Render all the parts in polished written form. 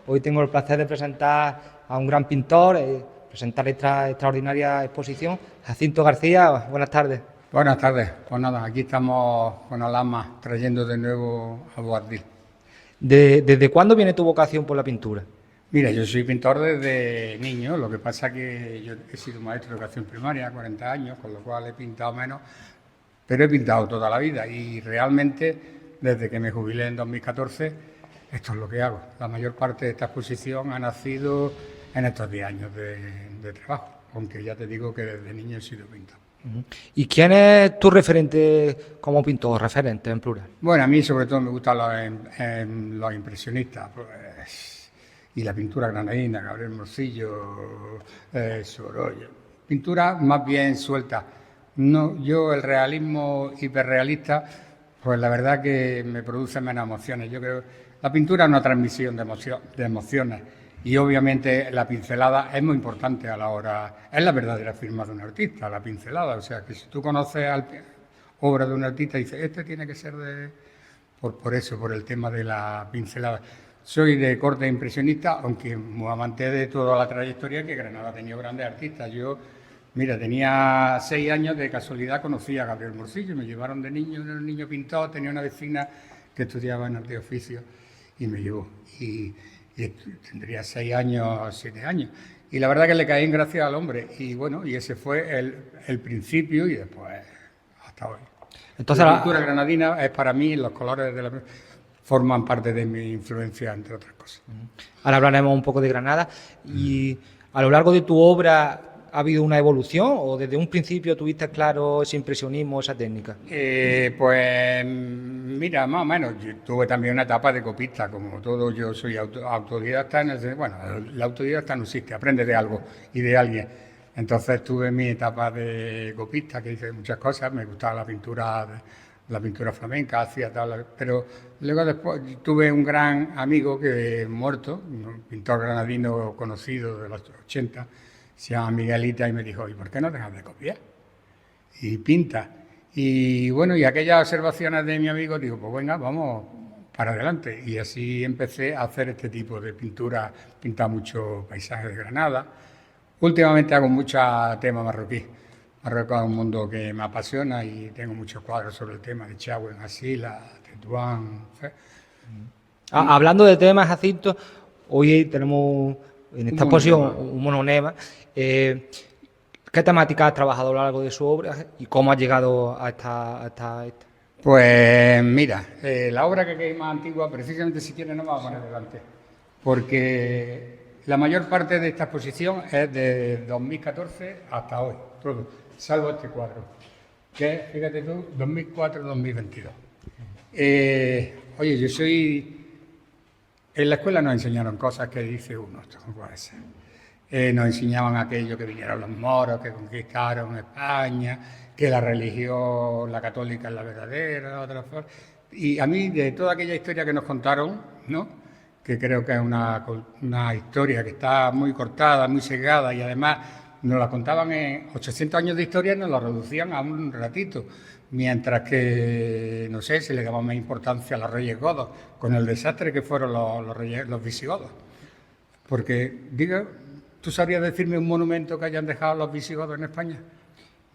Hoy tengo el placer de presentar a un gran pintor, presentar esta extraordinaria exposición. Jacinto García, buenas tardes. Buenas tardes. Pues nada, aquí estamos con Alasma trayendo de nuevo a Boabdil. ¿Desde cuándo viene tu vocación por la pintura? Mira, yo soy pintor desde niño, lo que pasa que yo he sido maestro de educación primaria, 40 años, con lo cual he pintado menos, pero he pintado toda la vida y realmente desde que me jubilé en 2014, esto es lo que hago. La mayor parte de esta exposición ha nacido en estos 10 años de trabajo, aunque ya te digo que desde niño he sido pintor. ¿Y quién es tu referente como pintor, referente en plural? Bueno, a mí sobre todo me gustan los impresionistas, pues, y la pintura granadina, Gabriel Morcillo, Sorolla. Pintura más bien suelta. No, yo el realismo hiperrealista, pues la verdad que me produce menos emociones. Yo creo que la pintura es una transmisión de emociones y obviamente la pincelada es muy importante a la hora, es la verdadera firma de un artista, la pincelada. O sea que si tú conoces obra de un artista y dices, este tiene que ser por eso, por el tema de la pincelada. Soy de corte impresionista, aunque muy amante de toda la trayectoria que Granada ha tenido grandes artistas. Yo, mira, tenía 6 años, de casualidad conocí a Gabriel Morcillo, me llevaron de niño, era un niño pintor, tenía una vecina que estudiaba en arte de oficio y me llevó. Y tendría 6 años, 7 años. Y la verdad que le caí en gracia al hombre. Y bueno, y ese fue el principio y después hasta hoy. Entonces, la pintura granadina es para mí, los colores de la forman parte de mi influencia, entre otras cosas. Ahora hablaremos un poco de Granada. ¿Y a lo largo de tu obra ha habido una evolución o desde un principio tuviste claro ese impresionismo, esa técnica? Pues mira, más o menos. Yo tuve también una etapa de copista, como todo. Yo soy autodidacta. Bueno, la autodidacta no existe, aprende de algo y de alguien. Entonces tuve mi etapa de copista, que hice muchas cosas. Me gustaba la pintura flamenca, hacía tal, pero luego después tuve un gran amigo que muerto, un pintor granadino conocido de los 80, se llama Miguelita, y me dijo, ¿y por qué no dejas de copiar? Y pinta. Y bueno, y aquellas observaciones de mi amigo, digo, pues venga, vamos para adelante. Y así empecé a hacer este tipo de pintura, pintar muchos paisajes de Granada. Últimamente hago mucho tema marroquí. Marruecos es un mundo que me apasiona y tengo muchos cuadros sobre el tema de Chauen, Asila, Tetuán. Hablando de temas, Jacinto, hoy tenemos en esta exposición un mononema. ¿Qué temática has trabajado a lo largo de su obra y cómo has llegado a esta? Pues mira, la obra que es más antigua, precisamente si quieres no me voy a poner delante, porque la mayor parte de esta exposición es de 2014 hasta hoy, todo. Salvo este cuadro, que es, fíjate tú, 2004-2022. Oye, yo soy... En la escuela nos enseñaron cosas que dice uno, esto no puede ser. Nos enseñaban aquello que vinieron los moros, que conquistaron España, que la religión, la católica es la verdadera, otra forma. Y a mí, de toda aquella historia que nos contaron, ¿no?, que creo que es una historia que está muy cortada, muy sesgada y además nos la contaban en 800 años de historia y nos la reducían a un ratito, mientras que, no sé, se le daba más importancia a los reyes godos, con el desastre que fueron los visigodos. Porque, diga, ¿tú sabrías decirme un monumento que hayan dejado los visigodos en España?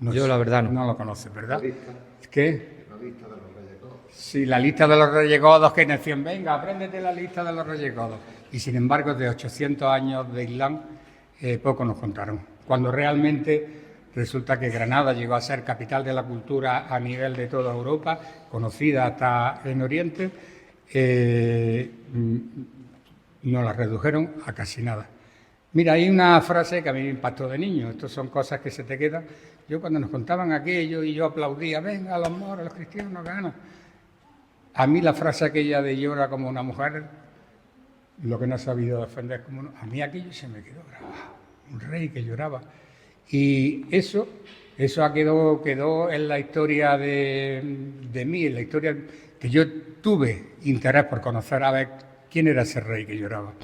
No, yo la verdad no. No lo conoces, ¿verdad? ¿Qué? La lista de los reyes godos. Sí, la lista de los reyes godos que decían, venga, apréndete la lista de los reyes godos. Y sin embargo, de 800 años de Islam, poco nos contaron. Cuando realmente resulta que Granada llegó a ser capital de la cultura a nivel de toda Europa, conocida hasta en Oriente, nos la redujeron a casi nada. Mira, hay una frase que a mí me impactó de niño, estas son cosas que se te quedan. Yo cuando nos contaban aquello y yo aplaudía, venga, los moros, los cristianos ganan. A mí la frase aquella de llora como una mujer, lo que no he sabido defender como a mí aquello se me quedó grabado. Un rey que lloraba. Y eso quedó en la historia de mí, en la historia que yo tuve interés por conocer a ver quién era ese rey que lloraba.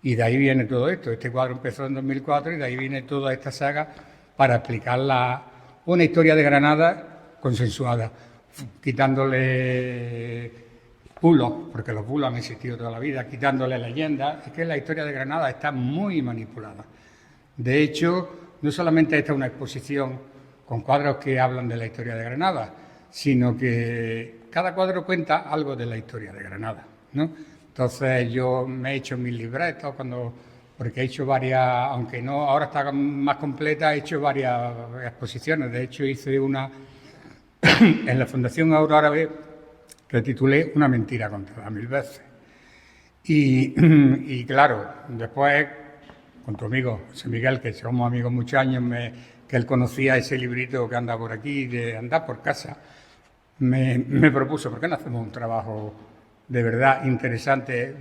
Y de ahí viene todo esto. Este cuadro empezó en 2004 y de ahí viene toda esta saga para explicar una historia de Granada consensuada, quitándole bulos, porque los bulos han existido toda la vida, quitándole leyendas, es que la historia de Granada está muy manipulada. De hecho, no solamente esta es una exposición con cuadros que hablan de la historia de Granada, sino que cada cuadro cuenta algo de la historia de Granada, ¿no? Entonces yo me he hecho mis libretos porque he hecho varias, aunque no ahora está más completa, he hecho varias exposiciones. De hecho hice una en la Fundación Euroárabe que titulé Una mentira contada 1000 veces. Y claro, después con tu amigo José Miguel, que somos amigos muchos años, que él conocía ese librito que anda por aquí, de andar por casa, me propuso, ¿por qué no hacemos un trabajo de verdad interesante,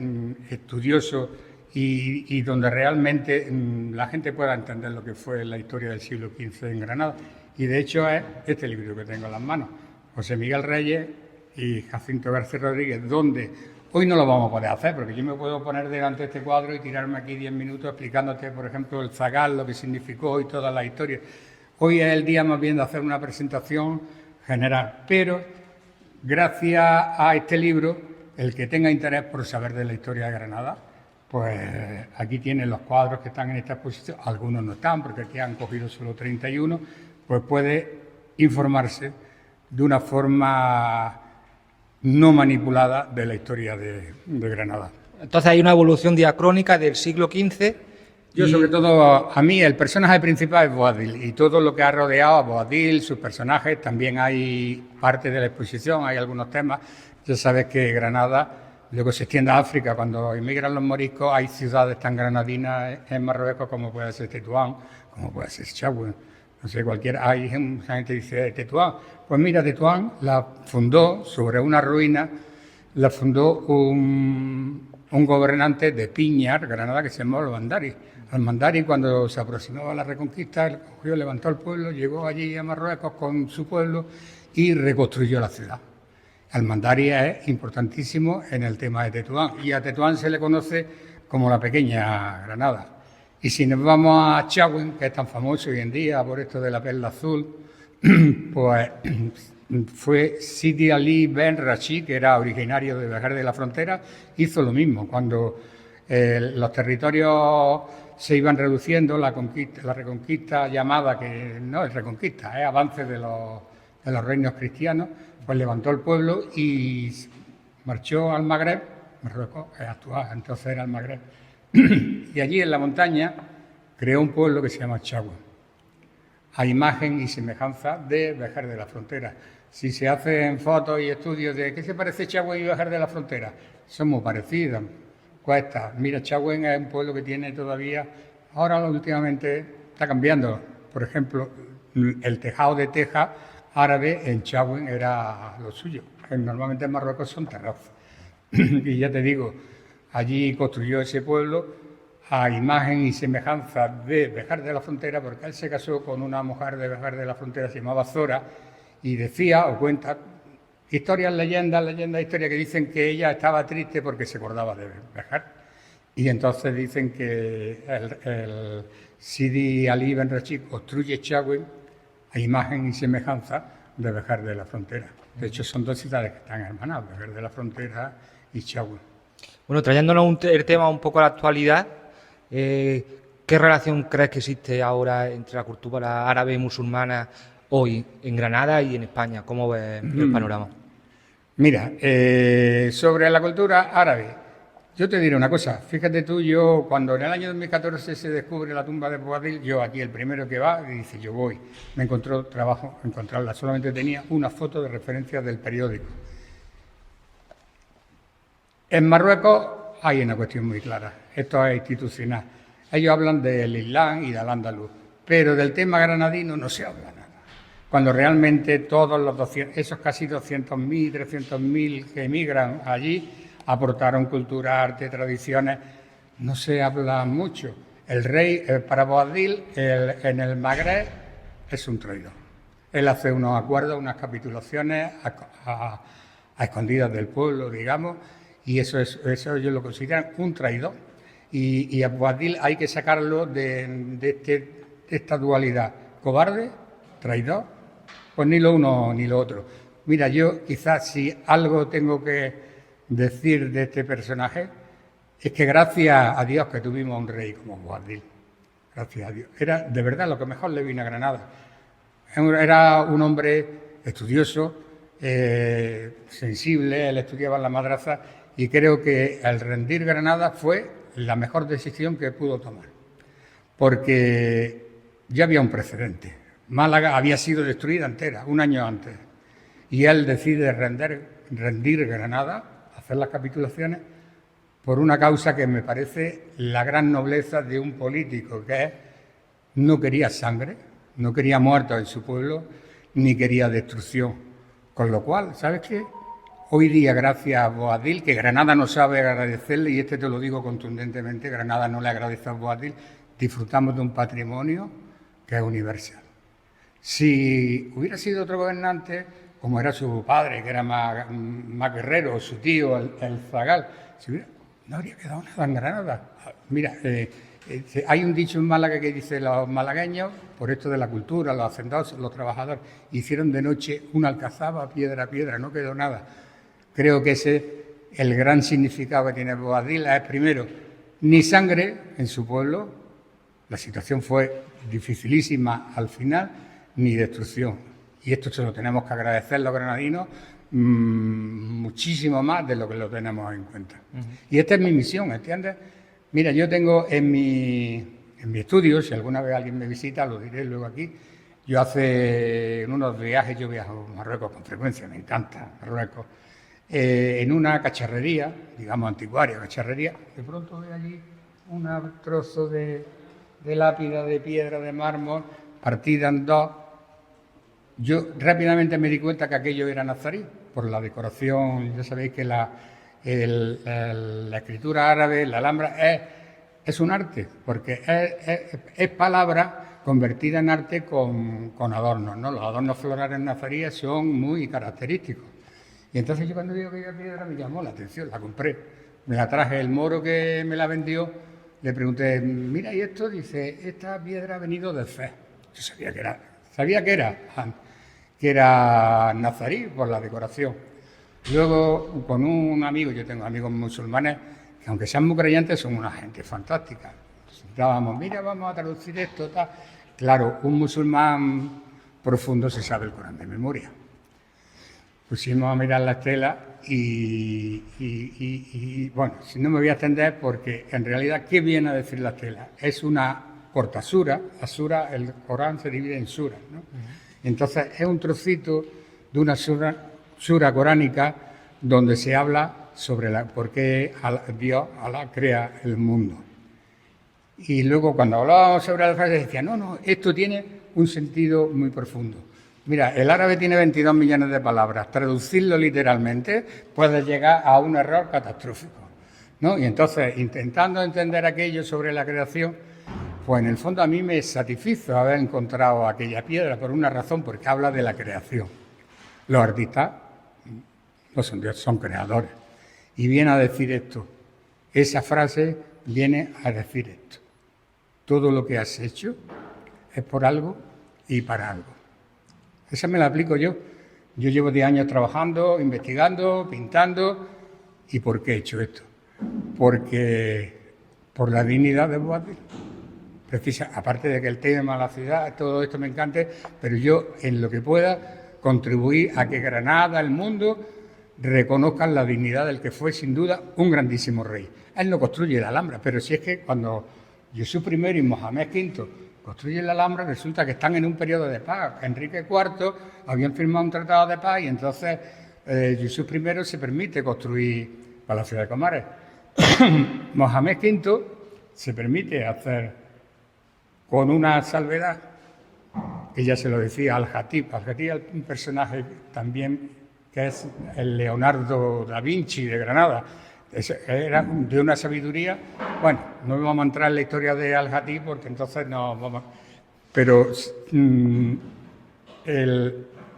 estudioso y donde realmente la gente pueda entender lo que fue la historia del siglo XV en Granada? Y de hecho es este libro que tengo en las manos, José Miguel Reyes y Jacinto García Rodríguez, donde hoy no lo vamos a poder hacer, porque yo me puedo poner delante de este cuadro y tirarme aquí 10 minutos explicándote, por ejemplo, el zagal, lo que significó y toda la historia. Hoy es el día más bien de hacer una presentación general, pero gracias a este libro, el que tenga interés por saber de la historia de Granada, pues aquí tienen los cuadros que están en esta exposición, algunos no están porque aquí han cogido solo 31, pues puede informarse de una forma no manipulada de la historia de Granada. Entonces hay una evolución diacrónica del siglo XV. Yo sobre todo, a mí el personaje principal es Boabdil y todo lo que ha rodeado a Boabdil, sus personajes, también hay parte de la exposición, hay algunos temas. Ya sabes que Granada luego se extiende a África, cuando emigran los moriscos hay ciudades tan granadinas en Marruecos como puede ser Tetuán, como puede ser Chauen, no sé, cualquiera. Hay gente que dice Tetuán. Pues mira, Tetuán la fundó sobre una ruina, la fundó un gobernante de Piñar, Granada, que se llamaba Almandari. Almandari, cuando se aproximaba a la Reconquista, cogió, levantó el pueblo, llegó allí a Marruecos con su pueblo y reconstruyó la ciudad. Almandari es importantísimo en el tema de Tetuán y a Tetuán se le conoce como la pequeña Granada. Y si nos vamos a Chauen, que es tan famoso hoy en día por esto de la perla azul, pues fue Sidi Ali Ben Rashid, que era originario de Bejar de la Frontera, hizo lo mismo. Cuando los territorios se iban reduciendo, la reconquista llamada, que no es reconquista, es avance de los reinos cristianos, pues levantó el pueblo y marchó al Magreb, Marruecos es actual, entonces era el Magreb, y allí en la montaña creó un pueblo que se llama Chauen, a imagen y semejanza de Bejar de la Frontera. Si se hacen fotos y estudios de qué se parece Chauen y Bejar de la Frontera, son muy parecidas. Cuesta. Mira, Chauen es un pueblo que tiene todavía, ahora últimamente está cambiando. Por ejemplo, el tejado de teja árabe en Chauen era lo suyo. Normalmente en Marruecos son terrazas. Y ya te digo, allí construyó ese pueblo a imagen y semejanza de Bejar de la Frontera, porque él se casó con una mujer de Bejar de la Frontera, se llamaba Zora, y decía o cuenta historias, leyendas, historias que dicen que ella estaba triste porque se acordaba de Bejar. Y entonces dicen que el Sidi Ali Ben Rashid construye Chauen a imagen y semejanza de Bejar de la Frontera. De hecho, son dos ciudades que están hermanadas, Bejar de la Frontera y Chauen. Bueno, trayéndonos el tema un poco a la actualidad, ¿qué relación crees que existe ahora entre la cultura árabe y musulmana hoy en Granada y en España? ¿Cómo ves el panorama? Mira, sobre la cultura árabe, yo te diré una cosa. Fíjate tú, yo cuando en el año 2014 se descubre la tumba de Boabdil, yo aquí el primero que va y dice, yo voy. Me encontró trabajo encontrarla, solamente tenía una foto de referencia del periódico. En Marruecos hay una cuestión muy clara, esto es institucional. Ellos hablan del Islam y del andaluz, pero del tema granadino no se habla nada. Cuando realmente todos los esos casi 200.000, 300.000 que emigran allí, aportaron cultura, arte, tradiciones, no se habla mucho. El rey, para Boabdil, en el Magreb, es un traidor. Él hace unos acuerdos, unas capitulaciones a escondidas del pueblo, digamos, y eso ellos lo consideran un traidor. Y a Boabdil hay que sacarlo de esta dualidad, cobarde, traidor, pues ni lo uno ni lo otro. Mira, yo quizás si algo tengo que decir de este personaje es que gracias a Dios que tuvimos un rey como Boabdil. Gracias a Dios. Era de verdad lo que mejor le vino a Granada. Era un hombre estudioso, sensible, él estudiaba en la madraza y creo que al rendir Granada fue la mejor decisión que pudo tomar. Porque ya había un precedente. Málaga había sido destruida entera un año antes y él decide rendir Granada, hacer las capitulaciones, por una causa que me parece la gran nobleza de un político, que es, no quería sangre, no quería muertos en su pueblo, ni quería destrucción. Con lo cual, ¿sabes qué? Hoy día, gracias a Boabdil, que Granada no sabe agradecerle, y te lo digo contundentemente, Granada no le agradece a Boabdil, disfrutamos de un patrimonio que es universal. Si hubiera sido otro gobernante, como era su padre, que era más guerrero, o su tío, el Zagal, no habría quedado nada en Granada. Mira, hay un dicho en Málaga que dice: los malagueños, por esto de la cultura, los hacendados, los trabajadores, hicieron de noche una alcazaba, piedra a piedra, no quedó nada. Creo que ese es el gran significado que tiene Boabdil. Es, primero, ni sangre en su pueblo, la situación fue dificilísima al final, ni destrucción. Y esto se lo tenemos que agradecer los granadinos muchísimo más de lo que lo tenemos en cuenta. Y esta es mi misión, ¿entiendes? Mira, yo tengo en mi estudio, si alguna vez alguien me visita, lo diré luego aquí, yo en unos viajes, yo viajo a Marruecos con frecuencia, me encanta Marruecos, en una cacharrería, digamos anticuaria, cacharrería, de pronto veo allí un trozo de lápida de piedra de mármol partida en dos. Yo rápidamente me di cuenta que aquello era nazarí, por la decoración. Ya sabéis que la escritura árabe, la alhambra, es un arte, porque es palabra convertida en arte con adornos, ¿no? Los adornos florales nazaríes son muy característicos. Y entonces yo cuando digo que aquella piedra me llamó la atención, la compré, me la traje. El moro que me la vendió, le pregunté: mira, ¿y esto? Dice: esta piedra ha venido de Fez. Yo sabía que era nazarí por la decoración. Luego, con un amigo, yo tengo amigos musulmanes que, aunque sean muy creyentes, son una gente fantástica. Sentábamos: mira, vamos a traducir esto, tal. Claro, un musulmán profundo se sabe el Corán de memoria. Pusimos a mirar la estela y bueno, si no me voy a extender, porque en realidad, ¿qué viene a decir la estela? Es una corta sura. La sura, el Corán se divide en suras, ¿no? Entonces es un trocito de una sura coránica donde se habla sobre por qué Dios, Alá, crea el mundo. Y luego, cuando hablábamos sobre la frase, decía: no, esto tiene un sentido muy profundo. Mira, el árabe tiene 22 millones de palabras. Traducirlo literalmente puede llegar a un error catastrófico, ¿no? Y entonces, intentando entender aquello sobre la creación, pues en el fondo a mí me satisfizo haber encontrado aquella piedra por una razón, porque habla de la creación. Los artistas no son dioses, son creadores. Y viene a decir esto. Esa frase viene a decir esto: todo lo que has hecho es por algo y para algo. Esa me la aplico yo. Yo llevo 10 años trabajando, investigando, pintando. ¿Y por qué he hecho esto? Porque por la dignidad de Boabdil. Aparte de que el tema, la ciudad, todo esto me encante, pero yo, en lo que pueda, contribuir a que Granada, el mundo, reconozcan la dignidad del que fue, sin duda, un grandísimo rey. Él no construye la Alhambra, pero si es que cuando Jesús I y Mohamed V construyen la Alhambra, resulta que están en un periodo de paz. Enrique IV habían firmado un tratado de paz y entonces Jesús I se permite construir Palacio de Comares. Mohamed V se permite hacer, con una salvedad, que ya se lo decía Al-Jatib. Al-Jatib es un personaje también que es el Leonardo da Vinci de Granada. Era de una sabiduría. Bueno, no vamos a entrar en la historia de Al-Jatib porque entonces no vamos. Pero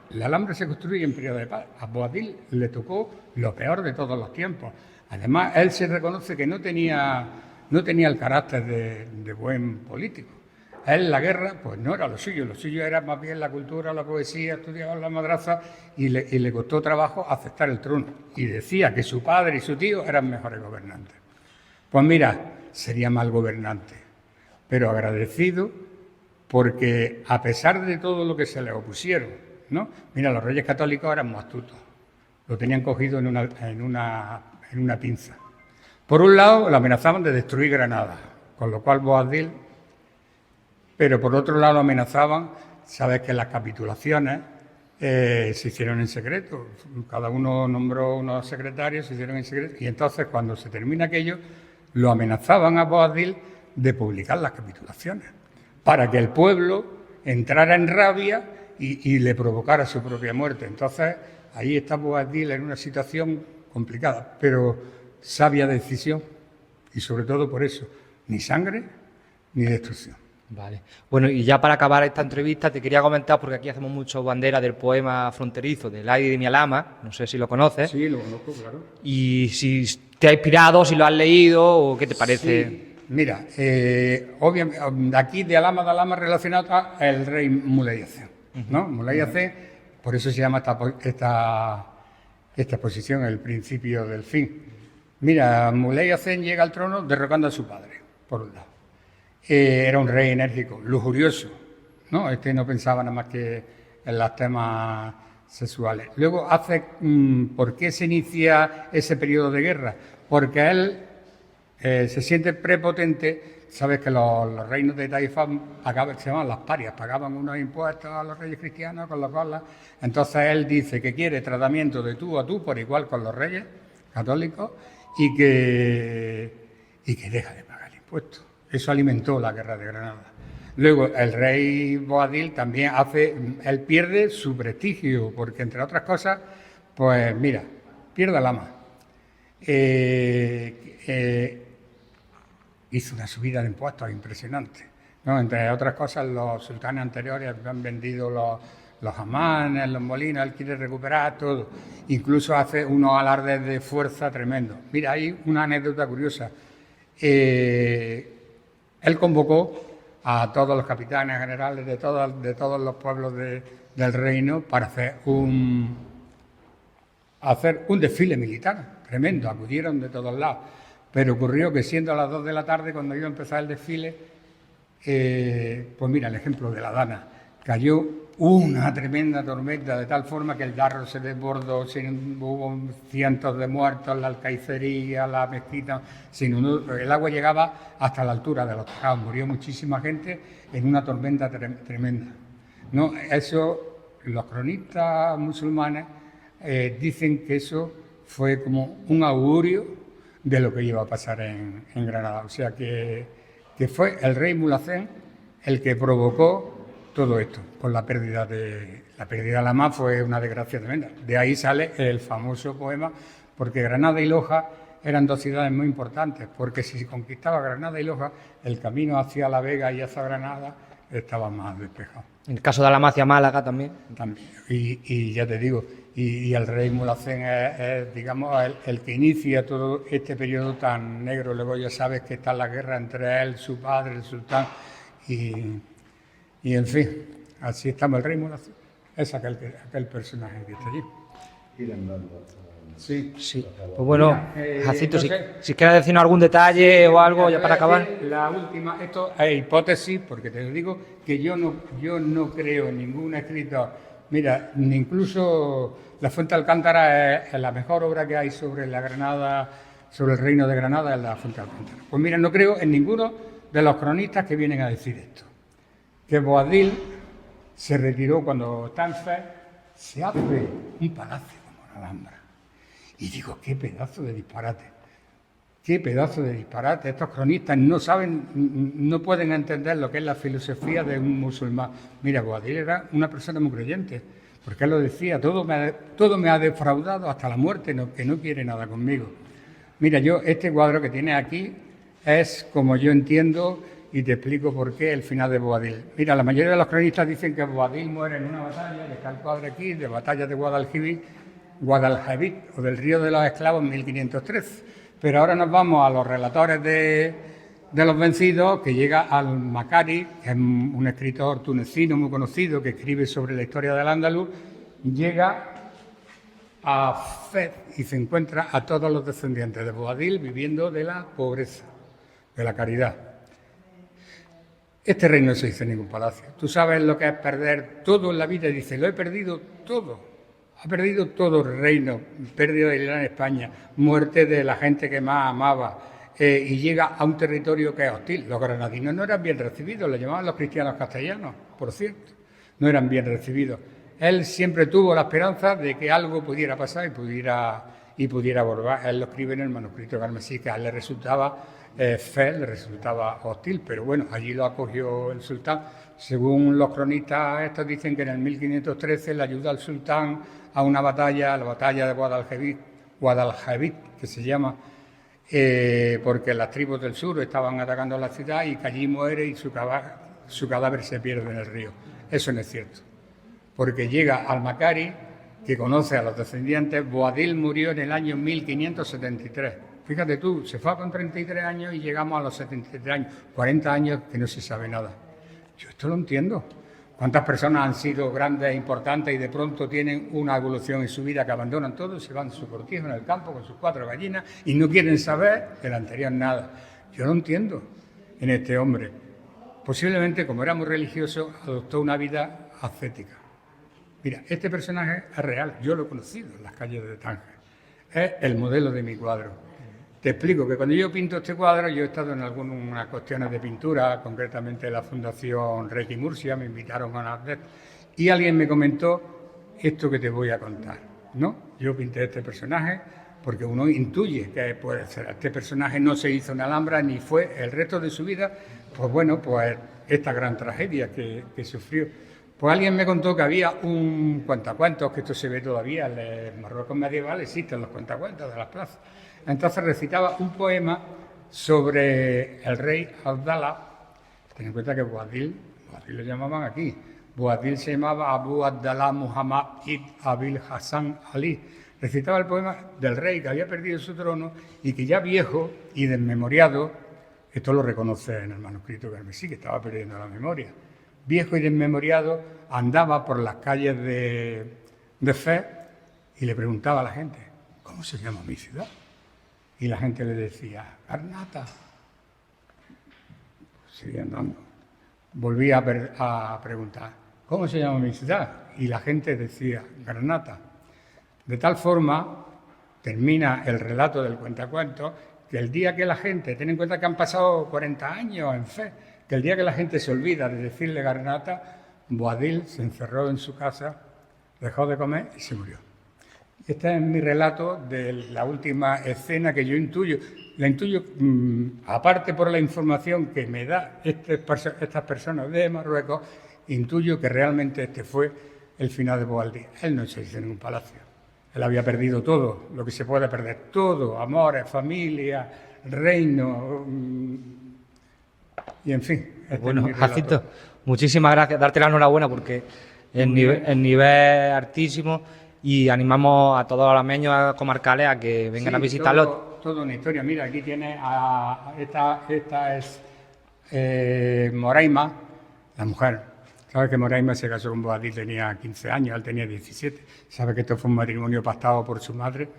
la Alhambra se construye en periodo de paz. A Boabdil le tocó lo peor de todos los tiempos. Además, él se reconoce que no tenía el carácter de buen político. él la guerra pues no era lo suyo era más bien la cultura, la poesía, estudiaba en la madraza y le costó trabajo aceptar el trono. Y decía que su padre y su tío eran mejores gobernantes. Pues mira, sería mal gobernante, pero agradecido porque a pesar de todo lo que se le opusieron, ¿no? Mira, los reyes católicos eran más astutos, lo tenían cogido en una pinza. Por un lado, lo amenazaban de destruir Granada, con lo cual Boabdil, pero por otro lado lo amenazaban, sabes que las capitulaciones se hicieron en secreto, cada uno nombró unos secretarios, se hicieron en secreto, y entonces cuando se termina aquello, lo amenazaban a Boabdil de publicar las capitulaciones, para que el pueblo entrara en rabia y le provocara su propia muerte. Entonces, ahí está Boabdil en una situación complicada, pero sabia decisión, y sobre todo por eso, ni sangre ni destrucción. Vale. Bueno, y ya para acabar esta entrevista te quería comentar, porque aquí hacemos mucho bandera del poema fronterizo del Aire de mi Alhama, no sé si lo conoces. Sí, lo conozco, claro. Y si te ha inspirado, si lo has leído o qué te parece. Sí. Mira, obviamente, aquí de Alhama relacionado a el rey Muley Hacén, ¿no? Muley Hacén, por eso se llama esta exposición el principio del fin. Mira, Muley Hacén llega al trono derrocando a su padre, por un lado. Era un rey enérgico, lujurioso, ¿no? No pensaba nada más que en los temas sexuales. Luego ¿por qué se inicia ese periodo de guerra? Porque él se siente prepotente. Sabes que los reinos de Taifán se llaman las parias, pagaban unos impuestos a los reyes cristianos, con los cuales entonces él dice que quiere tratamiento de tú a tú por igual con los reyes católicos y que deja de pagar impuestos. Eso alimentó la guerra de Granada. Luego, el rey Boabdil también él pierde su prestigio, porque entre otras cosas, pues mira, pierde el ama. Hizo una subida de impuestos impresionante, ¿no? Entre otras cosas, los sultanes anteriores han vendido los hamanes, los molinos, él quiere recuperar todo. Incluso hace unos alardes de fuerza tremendos. Mira, hay una anécdota curiosa. Él convocó a todos los capitanes generales de todos los pueblos del reino para hacer un desfile militar tremendo. Acudieron de todos lados. Pero ocurrió que siendo a las 2 de la tarde, cuando iba a empezar el desfile, pues mira, el ejemplo de la Dana, cayó una tremenda tormenta de tal forma que el Darro se desbordó, hubo cientos de muertos, la alcaicería, la mezquita, el agua llegaba hasta la altura de los tejados, murió muchísima gente en una tormenta tremenda. No, eso, los cronistas musulmanes dicen que eso fue como un augurio de lo que iba a pasar en Granada. O sea que fue el rey Mulhacén el que provocó todo esto, con la pérdida de Alhama fue una desgracia tremenda. De ahí sale el famoso poema, porque Granada y Loja eran dos ciudades muy importantes, porque si se conquistaba Granada y Loja, el camino hacia La Vega y hacia Granada estaba más despejado. En el caso de Alhama hacia Málaga también. También. Y ya te digo, y el rey Mulhacén es digamos, el que inicia todo este periodo tan negro. Luego ya sabes que está la guerra entre él, su padre, el sultán, y en fin, así estamos. El rey Mulhacén es aquel personaje que está allí. Sí. Sí. Pues bueno, Jacinto, entonces, si quieres decirnos algún detalle o algo ya para acabar. La última, esto es hipótesis, porque te digo que yo no creo en ningún escritor. Mira, incluso La Fuente de Alcántara es la mejor obra que hay sobre la Granada, sobre el reino de Granada, es La Fuente de Alcántara. Pues mira, no creo en ninguno de los cronistas que vienen a decir esto. Que Boabdil se retiró cuando está en Fez, se hace un palacio como la Alhambra. Y digo, qué pedazo de disparate. Qué pedazo de disparate. Estos cronistas no pueden entender lo que es la filosofía de un musulmán. Mira, Boabdil era una persona muy creyente, porque él lo decía, todo me ha defraudado hasta la muerte, que no quiere nada conmigo. Mira, este cuadro que tienes aquí es como yo entiendo, y te explico por qué el final de Boabdil. Mira, la mayoría de los cronistas dicen que Boabdil muere en una batalla, que está el cuadro aquí, de batalla de Guadalhibit o del Río de los Esclavos en 1513. Pero ahora nos vamos a los relatores de de los vencidos, que llega al Macari, que es un escritor tunecino muy conocido que escribe sobre la historia del Andaluz, llega a Fez y se encuentra a todos los descendientes de Boabdil viviendo de la pobreza, de la caridad. Este rey no se hizo en ningún palacio. Tú sabes lo que es perder todo en la vida. Y dice, lo he perdido todo. Ha perdido todo el reino, pérdida de Irán en España, muerte de la gente que más amaba, y llega a un territorio que es hostil. Los granadinos no eran bien recibidos, lo llamaban los cristianos castellanos, por cierto, no eran bien recibidos. Él siempre tuvo la esperanza de que algo pudiera pasar y pudiera volver. Él lo escribe en el manuscrito carmesí, que a él le resultaba Fez, le resultaba hostil, pero bueno, allí lo acogió el sultán. Según los cronistas estos dicen que en el 1513 le ayuda al sultán a una batalla, la batalla de Guadalajara, que se llama, porque las tribus del sur estaban atacando la ciudad y que allí muere y su cadáver se pierde en el río. Eso no es cierto, porque llega al Macari, que conoce a los descendientes. Boabdil murió en el año 1573. Fíjate tú, se fue con 33 años y llegamos a los 73 años, 40 años que no se sabe nada. Yo esto lo entiendo. ¿Cuántas personas han sido grandes e importantes y de pronto tienen una evolución en su vida que abandonan todo, se van a su cortijo en el campo con sus 4 gallinas y no quieren saber del anterior nada? Yo lo entiendo en este hombre. Posiblemente, como era muy religioso, adoptó una vida ascética. Mira, este personaje es real, yo lo he conocido en las calles de Tánger. Es el modelo de mi cuadro. Te explico que cuando yo pinto este cuadro, yo he estado en algunas cuestiones de pintura, concretamente la Fundación Requi Murcia, me invitaron a una... Y alguien me comentó esto que te voy a contar, ¿no? Yo pinté este personaje porque uno intuye que puede ser. Este personaje no se hizo en Alhambra ni fue el resto de su vida, pues bueno, pues esta gran tragedia que sufrió. Pues alguien me contó que había un cuentacuentos, que esto se ve todavía en el Marruecos medieval, existen los cuentacuentos de las plazas. Entonces recitaba un poema sobre el rey Abdalá. Ten en cuenta que Boabdil lo llamaban aquí. Boabdil se llamaba Abu Abdalá Muhammad ibn Abil Hassan Ali. Recitaba el poema del rey que había perdido su trono y que ya viejo y desmemoriado, esto lo reconoce en el manuscrito carmesí, que estaba perdiendo la memoria, viejo y desmemoriado, andaba por las calles de Fez y le preguntaba a la gente, ¿cómo se llama mi ciudad? Y la gente le decía, Garnata. Seguía andando. Volvía a preguntar, ¿cómo se llama mi ciudad? Y la gente decía, Garnata. De tal forma, termina el relato del cuentacuentos, que el día que la gente, ten en cuenta que han pasado 40 años en Fez, que el día que la gente se olvida de decirle Garnata, Boabdil se encerró en su casa, dejó de comer y se murió. Este es mi relato de la última escena que yo intuyo. La intuyo, aparte por la información que me da estas personas de Marruecos, intuyo que realmente este fue el final de Boabdil. Él no se hizo en un palacio. Él había perdido todo, lo que se puede perder, todo, amores, familia, reino, y en fin. Bueno, Jacinto, muchísimas gracias. Darte la enhorabuena porque el nivel es altísimo y animamos a todos los alameños comarcales a que vengan a visitarlo. Todo una historia. Mira, aquí tiene esta es Moraima, la mujer. Sabes que Moraima se casó con Boabdil, tenía 15 años, él tenía 17. Sabes que esto fue un matrimonio pactado por su madre.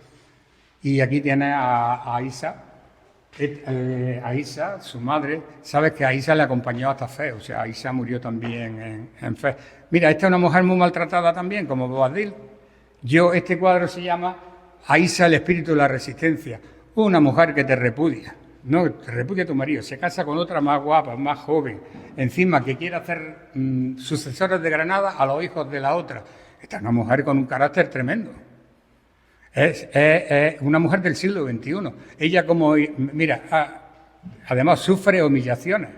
Y aquí tiene a Aisha. Aisha, su madre, sabes que Aisha le acompañó hasta Fez, o sea, Aisha murió también en Fez. Mira, esta es una mujer muy maltratada también, como Boabdil. Este cuadro se llama Aisha, el espíritu de la resistencia. Una mujer que te repudia, no, te repudia tu marido, se casa con otra más guapa, más joven, encima que quiere hacer sucesores de Granada a los hijos de la otra. Esta es una mujer con un carácter tremendo. Es una mujer del siglo XXI. Ella mira, además sufre humillaciones.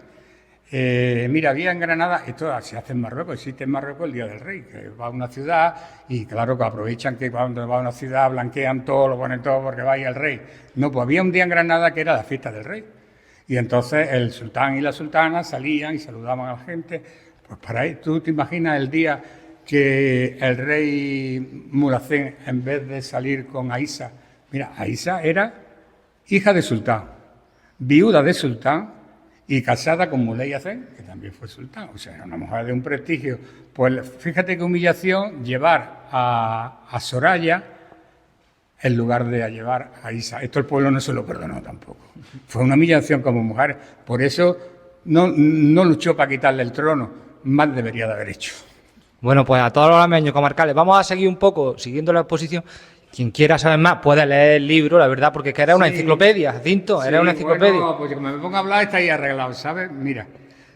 Mira, había en Granada, esto se hace en Marruecos, existe en Marruecos el Día del Rey, que va a una ciudad y claro que aprovechan que cuando va a una ciudad blanquean todo, lo ponen todo porque vaya el rey. No, pues había un día en Granada que era la fiesta del rey. Y entonces el sultán y la sultana salían y saludaban a la gente. Pues para ahí, tú te imaginas el día que el rey Mulhacén, en vez de salir con Aisha, mira, Aisha era hija de sultán, viuda de sultán, y casada con Muley Hacén, que también fue sultán, o sea, era una mujer de un prestigio. Pues fíjate qué humillación llevar a Soraya en lugar de llevar a Isa. Esto el pueblo no se lo perdonó tampoco. Fue una humillación como mujer, por eso no luchó para quitarle el trono, más debería de haber hecho. Bueno, pues a todos los alameños comarcales, vamos a seguir un poco siguiendo la exposición. Quien quiera saber más puede leer el libro, la verdad, porque es que era una enciclopedia, Jacinto, era una enciclopedia. Bueno, pues como me pongo a hablar está ahí arreglado, ¿sabes? Mira,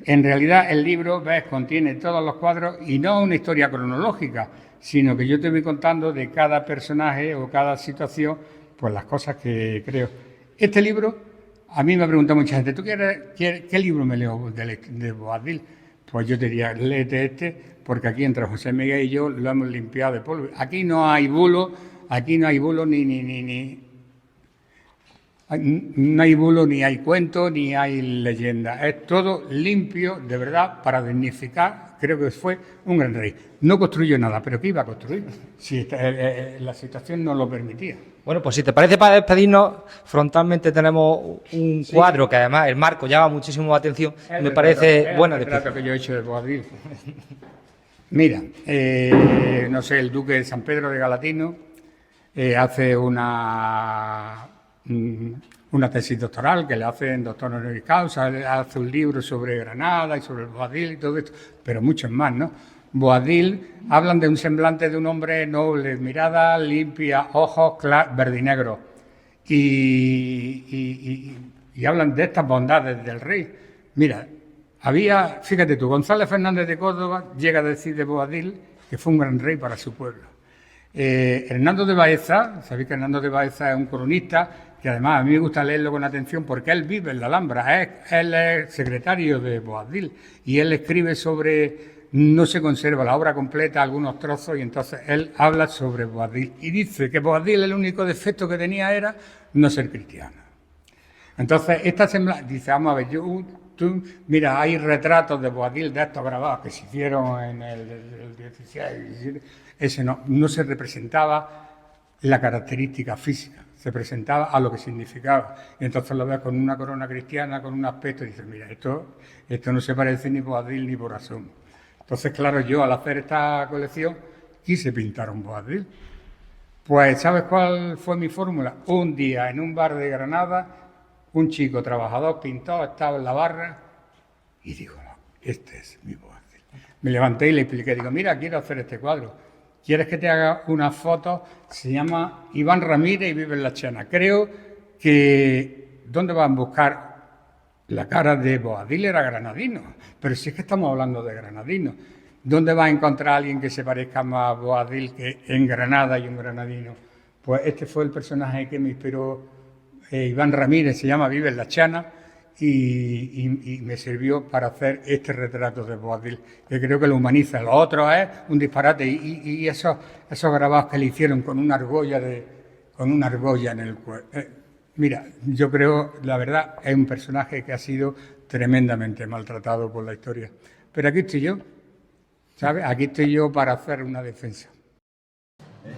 en realidad el libro, ves, contiene todos los cuadros y no una historia cronológica, sino que yo te voy contando de cada personaje o cada situación, pues las cosas que creo. Este libro, a mí me ha preguntado mucha gente, ¿qué libro me leo de Boabdil? Pues yo te diría, léete este, porque aquí entre José Miguel y yo lo hemos limpiado de polvo. Aquí no hay bulo no hay bulo, ni hay cuento, ni hay leyenda. Es todo limpio, de verdad, para dignificar. Creo que fue un gran rey. No construyó nada, pero ¿qué iba a construir? Si la situación no lo permitía. Bueno, pues si te parece, para despedirnos, frontalmente tenemos un cuadro que además el marco llama muchísimo la atención. Me parece buena descripción. Que yo he hecho de Boabdil. Mira, no sé, el duque de San Pedro de Galatino hace una tesis doctoral que le hacen doctor honoris causa, hace un libro sobre Granada y sobre Boabdil y todo esto, pero muchos más, ¿no? Boabdil hablan de un semblante de un hombre noble, mirada limpia, ojos verdinegros y hablan de estas bondades del rey. Mira, fíjate tú, González Fernández de Córdoba llega a decir de Boabdil que fue un gran rey para su pueblo. Hernando de Baeza, sabéis que Hernando de Baeza es un cronista que además a mí me gusta leerlo con atención porque él vive en la Alhambra, él es secretario de Boabdil y él escribe sobre, no se conserva la obra completa, algunos trozos, y entonces él habla sobre Boabdil y dice que Boabdil el único defecto que tenía era no ser cristiano. Entonces esta semblanza, dice, vamos a ver, mira, hay retratos de Boabdil de estos grabados que se hicieron en el 16, 17, ese no se representaba la característica física, se presentaba a lo que significaba. Y entonces lo ves con una corona cristiana, con un aspecto, y dices, mira, esto no se parece ni Boabdil ni por asomo. Entonces, claro, yo al hacer esta colección quise pintar un Boabdil. Pues, ¿sabes cuál fue mi fórmula? Un día en un bar de Granada, un chico trabajador, pintor, estaba en la barra y digo, no, este es mi Boabdil. Me levanté y le expliqué, digo, mira, quiero hacer este cuadro. ¿Quieres que te haga una foto? Se llama Iván Ramírez y vive en La Chana. Creo que, ¿dónde van a buscar la cara de Boabdil? Era granadino, pero si es que estamos hablando de granadino. ¿Dónde va a encontrar a alguien que se parezca más a Boabdil que en Granada y un granadino? Pues este fue el personaje que me inspiró Iván Ramírez, se llama Vive en La Chana, y me sirvió para hacer este retrato de Boabdil, que creo que lo humaniza. Lo otro es un disparate, y esos grabados que le hicieron con una argolla en el cuerpo. Mira, yo creo, la verdad, es un personaje que ha sido tremendamente maltratado por la historia. Pero aquí estoy yo, ¿sabes? Aquí estoy yo para hacer una defensa.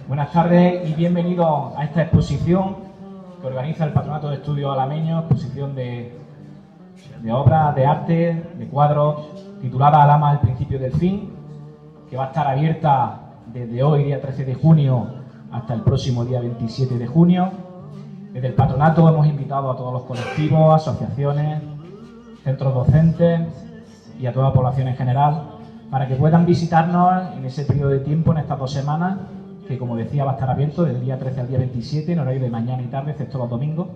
Buenas tardes y bienvenidos a esta exposición que organiza el Patronato de Estudios Alameños, exposición de obras de arte, de cuadros, titulada Al ama al principio del fin, que va a estar abierta desde hoy, día 13 de junio, hasta el próximo día 27 de junio. Desde el Patronato hemos invitado a todos los colectivos, asociaciones, centros docentes y a toda la población en general para que puedan visitarnos en ese periodo de tiempo, en estas 2 semanas, que como decía va a estar abierto del día 13 al día 27, en horario de mañana y tarde, excepto los domingos,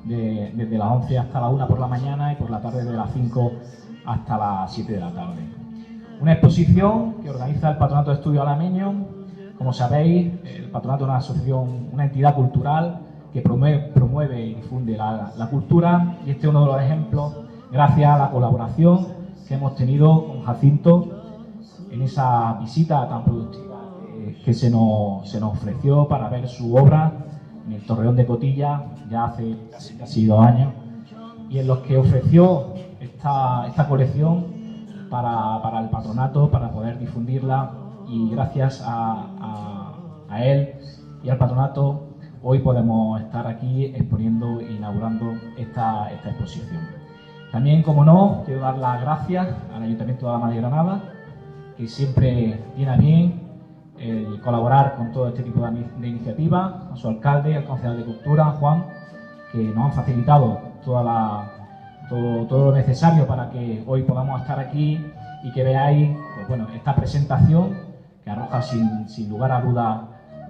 desde las 11 hasta la 1 por la mañana y por la tarde de las 5 hasta las 7 de la tarde. Una exposición que organiza el Patronato de Estudios Alameños. Como sabéis, el Patronato es una asociación, una entidad cultural que promueve y difunde la cultura, y este es uno de los ejemplos gracias a la colaboración que hemos tenido con Jacinto en esa visita tan productiva que se nos ofreció para ver su obra en el Torreón de Cotilla ya hace casi 2 años, y en los que ofreció esta colección para el patronato, para poder difundirla, y gracias a él y al patronato hoy podemos estar aquí exponiendo e inaugurando esta exposición. También, como no, quiero dar las gracias al Ayuntamiento de Alhama de Granada, que siempre tiene a bien el colaborar con todo este tipo de iniciativas, a su alcalde, al concejal de Cultura, Juan, que nos han facilitado todo lo necesario para que hoy podamos estar aquí y que veáis pues bueno, esta presentación que arroja sin lugar a dudas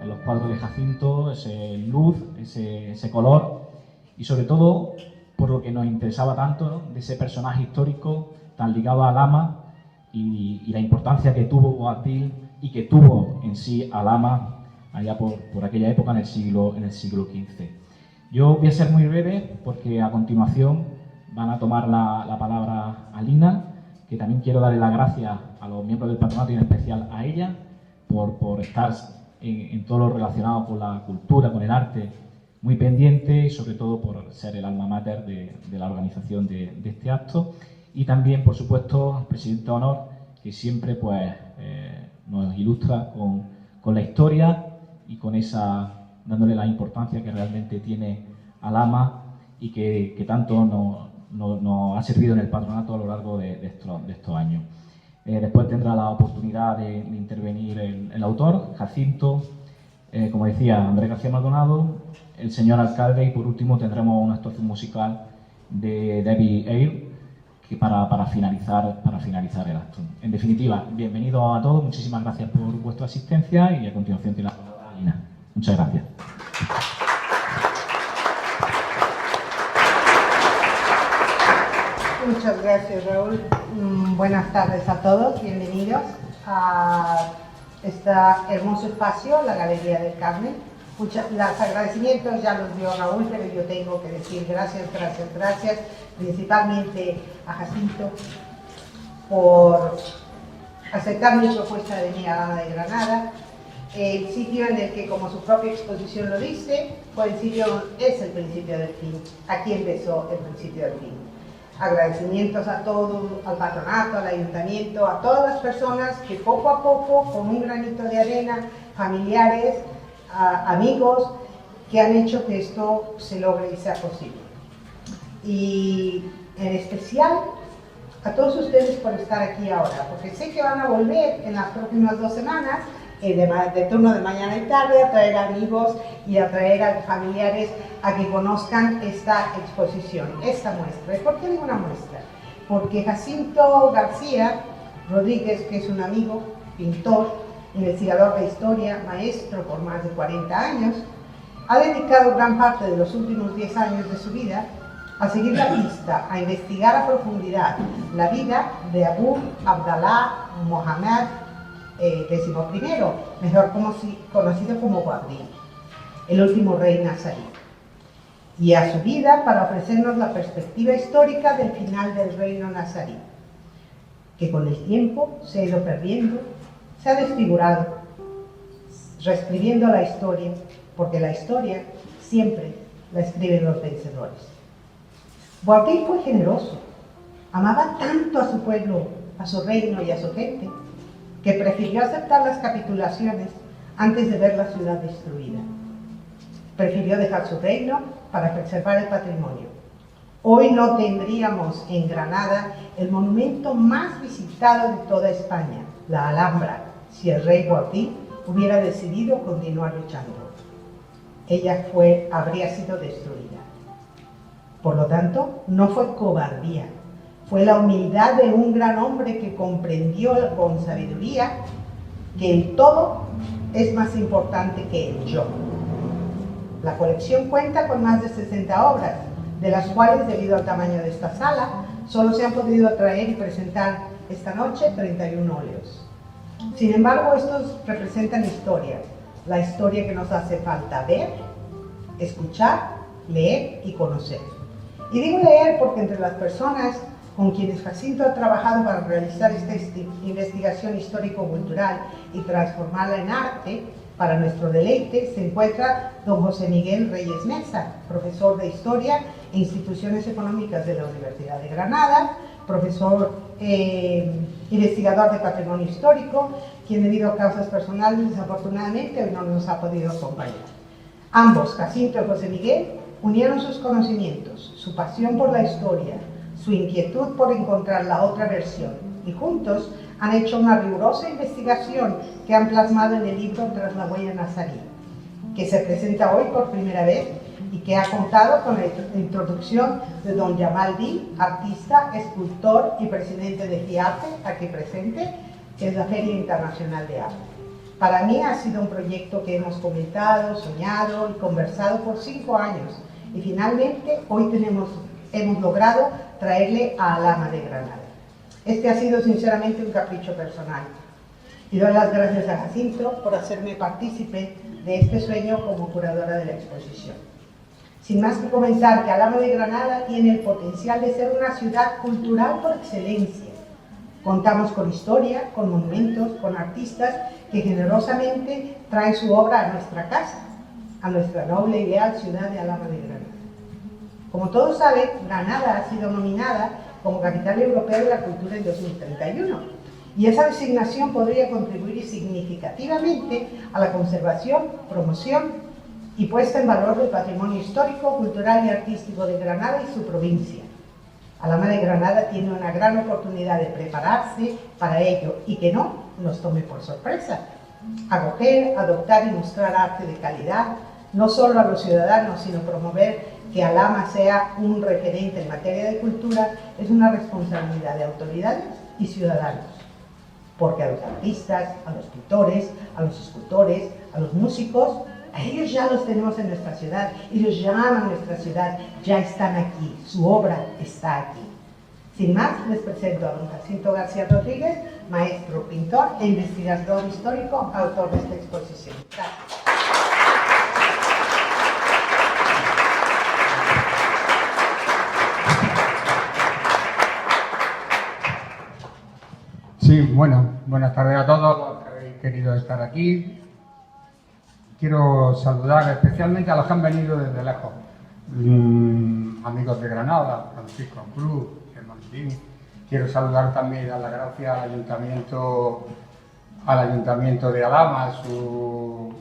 en los cuadros de Jacinto, ese luz, ese color y sobre todo por lo que nos interesaba tanto, ¿no? De ese personaje histórico tan ligado a Alhama y la importancia que tuvo Boabdil y que tuvo en sí Alhama allá por aquella época en el siglo XV. Yo voy a ser muy breve porque a continuación van a tomar la palabra Alina, que también quiero darle las gracias a los miembros del patronato y en especial a ella por estar en todo lo relacionado con la cultura, con el arte, muy pendiente y sobre todo por ser el alma mater de la organización de este acto. Y también, por supuesto, al presidente de honor, que siempre pues, nos ilustra con la historia y con dándole la importancia que realmente tiene Alhama y que tanto nos ha servido en el patronato a lo largo de estos años. Después tendrá la oportunidad de intervenir el autor, Jacinto, como decía, Andrés García Maldonado, el señor alcalde y por último tendremos una actuación musical de Debbie Eyre para finalizar el acto. En definitiva, bienvenidos a todos, muchísimas gracias por vuestra asistencia y a continuación tiene la palabra Alina. Muchas gracias. Muchas gracias, Raúl. Buenas tardes a todos, bienvenidos a este hermoso espacio, la Galería del Carmen. Los agradecimientos ya los dio Raúl, pero yo tengo que decir gracias, principalmente a Jacinto por aceptar mi propuesta de venir a Alhama de Granada, el sitio en el que, como su propia exposición lo dice, es el principio del fin. Aquí empezó el principio del fin. Agradecimientos a todos, al patronato, al ayuntamiento, a todas las personas que poco a poco, con un granito de arena, familiares, amigos, que han hecho que esto se logre y sea posible. Y en especial a todos ustedes por estar aquí ahora, porque sé que van a volver en las próximas 2 semanas, de turno de mañana y tarde, a traer amigos y a traer a familiares a que conozcan esta exposición, esta muestra. ¿Y por qué digo una muestra? Porque Jacinto García Rodríguez, que es un amigo, pintor, investigador de historia, maestro por más de 40 años, ha dedicado gran parte de los últimos 10 años de su vida a seguir la pista, a investigar a profundidad la vida de Abu Abdallah Mohammed XI, mejor conocido como Boabdil, el último rey nazarí, y a su vida para ofrecernos la perspectiva histórica del final del reino nazarí, que con el tiempo se ha ido perdiendo, se ha desfigurado, reescribiendo la historia, porque la historia siempre la escriben los vencedores. Boabdil fue generoso, amaba tanto a su pueblo, a su reino y a su gente, que prefirió aceptar las capitulaciones antes de ver la ciudad destruida. Prefirió dejar su reino para preservar el patrimonio. Hoy no tendríamos en Granada el monumento más visitado de toda España, la Alhambra, si el rey Boabdil hubiera decidido continuar luchando. Ella habría sido destruida. Por lo tanto, no fue cobardía, fue la humildad de un gran hombre que comprendió con sabiduría que el todo es más importante que el yo. La colección cuenta con más de 60 obras, de las cuales, debido al tamaño de esta sala, solo se han podido traer y presentar esta noche 31 óleos. Sin embargo, estos representan historias, la historia que nos hace falta ver, escuchar, leer y conocer. Y digo leer porque entre las personas con quienes Jacinto ha trabajado para realizar esta investigación histórico-cultural y transformarla en arte, para nuestro deleite, se encuentra don José Miguel Reyes Mesa, profesor de Historia e Instituciones Económicas de la Universidad de Granada, profesor investigador de Patrimonio Histórico, quien debido a causas personales, desafortunadamente, hoy no nos ha podido acompañar. Ambos, Jacinto y José Miguel, unieron sus conocimientos, su pasión por la historia, su inquietud por encontrar la otra versión, y juntos han hecho una rigurosa investigación que han plasmado en el libro Tras la huella nazarí, que se presenta hoy por primera vez y que ha contado con la introducción de don Yamal Di, artista, escultor y presidente de FIARTE, aquí presente, que es la Feria Internacional de Arte. Para mí ha sido un proyecto que hemos comentado, soñado y conversado por 5 años, y finalmente hoy hemos logrado traerle a Alhama de Granada. Este ha sido sinceramente un capricho personal, y doy las gracias a Jacinto por hacerme partícipe de este sueño como curadora de la exposición. Sin más que comentar que Alhama de Granada tiene el potencial de ser una ciudad cultural por excelencia. Contamos con historia, con monumentos, con artistas que generosamente traen su obra a nuestra casa, a nuestra noble y leal ciudad de Alhama de Granada. Como todos saben, Granada ha sido nominada como Capital Europea de la Cultura en 2031, y esa designación podría contribuir significativamente a la conservación, promoción y puesta en valor del patrimonio histórico, cultural y artístico de Granada y su provincia. Alhama de Granada tiene una gran oportunidad de prepararse para ello y que no nos tome por sorpresa. Acoger, adoptar y mostrar arte de calidad, no solo a los ciudadanos, sino promover que Alhama sea un referente en materia de cultura, es una responsabilidad de autoridades y ciudadanos. Porque a los artistas, a los pintores, a los escultores, a los músicos, a ellos ya los tenemos en nuestra ciudad, ellos ya aman nuestra ciudad, ya están aquí, su obra está aquí. Sin más, les presento a don Jacinto García Rodríguez, maestro, pintor e investigador histórico, autor de esta exposición. Gracias. Sí, bueno, buenas tardes a todos los que habéis querido estar aquí. Quiero saludar especialmente a los que han venido desde lejos. Amigos de Granada, Francisco Cruz, Germán Martín. Quiero saludar también a la gracia al Ayuntamiento de Alhama, a su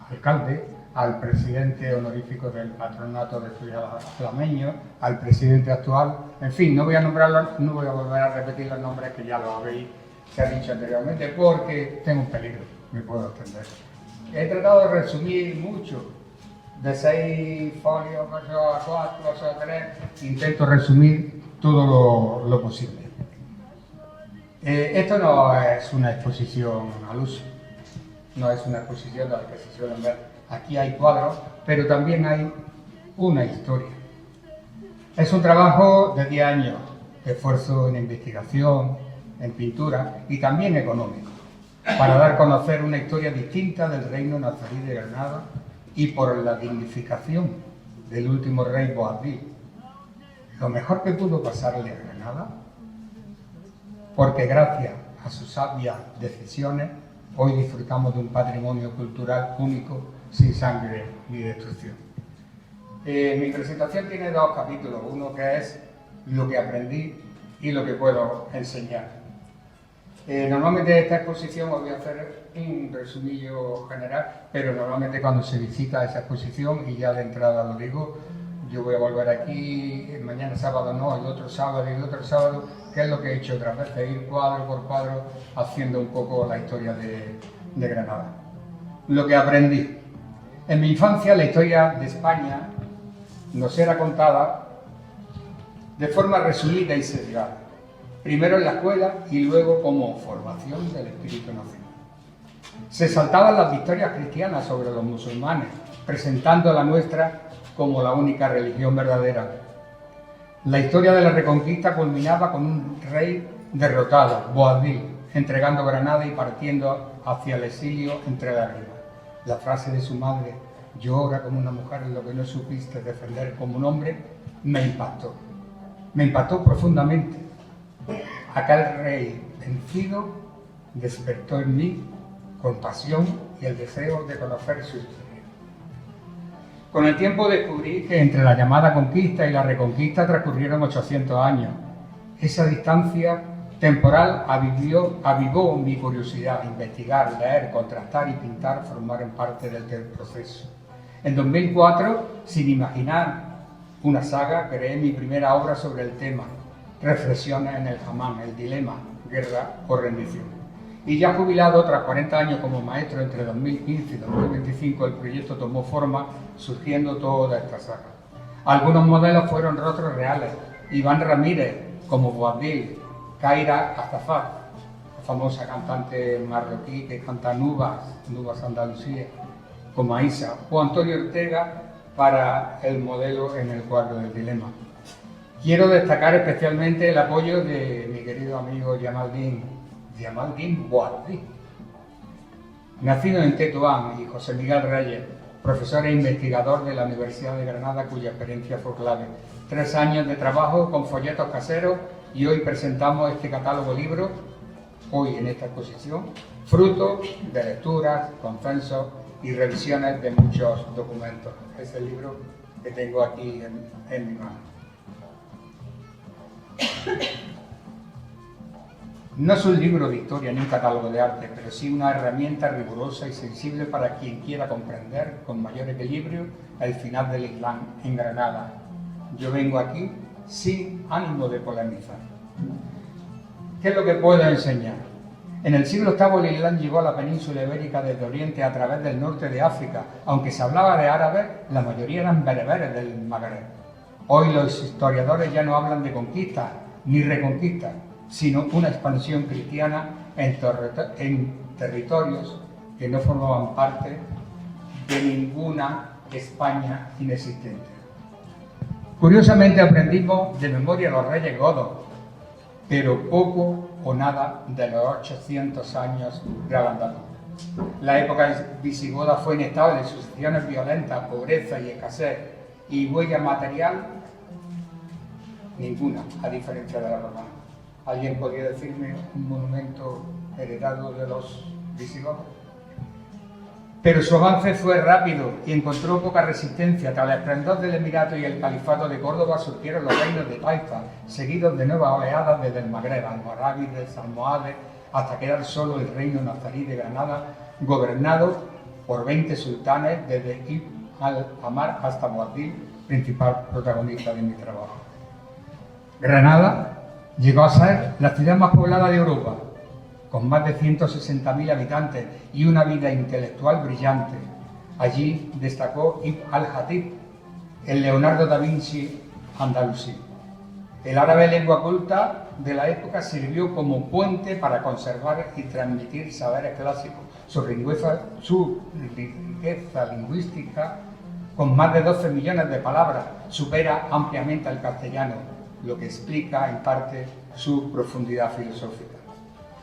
alcalde, al presidente honorífico del Patronato de Estudios Alameños, al presidente actual. En fin, no voy a nombrarlos, no voy a volver a repetir los nombres que ya los habéis dicho anteriormente, porque tengo un peligro, me puedo extender. He tratado de resumir mucho, de 6 folios, paso a 4, paso a 3, intento resumir todo lo posible. Esto no es una exposición al uso, no es una exposición de la que se suelen ver. Aquí hay cuadros, pero también hay una historia. Es un trabajo de 10 años de esfuerzo en investigación, en pintura y también económico, para dar a conocer una historia distinta del reino nazarí de Granada y por la dignificación del último rey Boabdil. Lo mejor que pudo pasarle a Granada, porque gracias a sus sabias decisiones hoy disfrutamos de un patrimonio cultural único, sin sangre ni destrucción. Mi presentación tiene 2 capítulos, uno que es lo que aprendí y lo que puedo enseñar. Normalmente esta exposición os voy a hacer un resumillo general, pero normalmente cuando se visita esa exposición, y ya de entrada lo digo, yo voy a volver aquí, mañana sábado no, el otro sábado y el otro sábado, que es lo que he hecho otras veces, ir cuadro por cuadro haciendo un poco la historia de Granada. Lo que aprendí. En mi infancia la historia de España nos era contada de forma resumida y sesgada. Primero en la escuela y luego como formación del espíritu nacional. Se saltaban las victorias cristianas sobre los musulmanes, presentando la nuestra como la única religión verdadera. La historia de la Reconquista culminaba con un rey derrotado, Boabdil, entregando Granada y partiendo hacia el exilio entre lágrimas. La frase de su madre, llora como una mujer en lo que no supiste defender como un hombre, me impactó. Me impactó profundamente. Aquel rey vencido despertó en mí compasión y el deseo de conocer su historia. Con el tiempo descubrí que entre la llamada conquista y la reconquista transcurrieron 800 años. Esa distancia temporal avivó mi curiosidad. Investigar, leer, contrastar y pintar formaron parte del proceso. En 2004, sin imaginar una saga, creé mi primera obra sobre el tema, Reflexiones en el Hammam, el dilema, guerra o rendición. Y ya jubilado, tras 40 años como maestro entre 2015 y 2025, el proyecto tomó forma, surgiendo toda esta saga. Algunos modelos fueron rostros reales: Iván Ramírez, como Boabdil; Kaira Azafat, la famosa cantante marroquí que canta Nubas Andalucía, como Aisa; o Antonio Ortega para el modelo en el cuadro del dilema. Quiero destacar especialmente el apoyo de mi querido amigo Yamaldín Boabdil, nacido en Tetuán, y José Miguel Reyes, profesor e investigador de la Universidad de Granada, cuya experiencia fue clave. 3 años de trabajo con folletos caseros, y hoy presentamos este catálogo libro, hoy en esta exposición, fruto de lecturas, consensos y revisiones de muchos documentos. Es el libro que tengo aquí en mi mano. No es un libro de historia ni un catálogo de arte, pero sí una herramienta rigurosa y sensible para quien quiera comprender con mayor equilibrio el final del Islam en Granada. Yo vengo aquí sin ánimo de polemizar. ¿Qué es lo que puedo enseñar? En el siglo VIII el Islam llegó a la península ibérica desde Oriente a través del norte de África. Aunque se hablaba de árabes, la mayoría eran bereberes del Magreb. Hoy los historiadores ya no hablan de conquista ni reconquista, sino una expansión cristiana en territorios que no formaban parte de ninguna España inexistente. Curiosamente aprendimos de memoria los reyes godos, pero poco o nada de los 800 años de Al-Ándalus. La época visigoda fue inestable, sucesiones violentas, pobreza y escasez, y huella material ninguna, a diferencia de la romana. ¿Alguien podría decirme un monumento heredado de los visigodos? Pero su avance fue rápido y encontró poca resistencia. Tras el esplendor del Emirato y el Califato de Córdoba surgieron los reinos de Taifa, seguidos de nuevas oleadas desde el Magreb, almorávides, almohades, hasta quedar solo el reino nazarí de Granada, gobernado por 20 sultanes, desde Ibn al-Amar hasta Boabdil, principal protagonista de mi trabajo. Granada llegó a ser la ciudad más poblada de Europa, con más de 160.000 habitantes y una vida intelectual brillante. Allí destacó Ibn al-Hatib, el Leonardo da Vinci andalusí. El árabe, lengua culta de la época, sirvió como puente para conservar y transmitir saberes clásicos. Su riqueza lingüística, con más de 12 millones de palabras, supera ampliamente al castellano, lo que explica en parte su profundidad filosófica.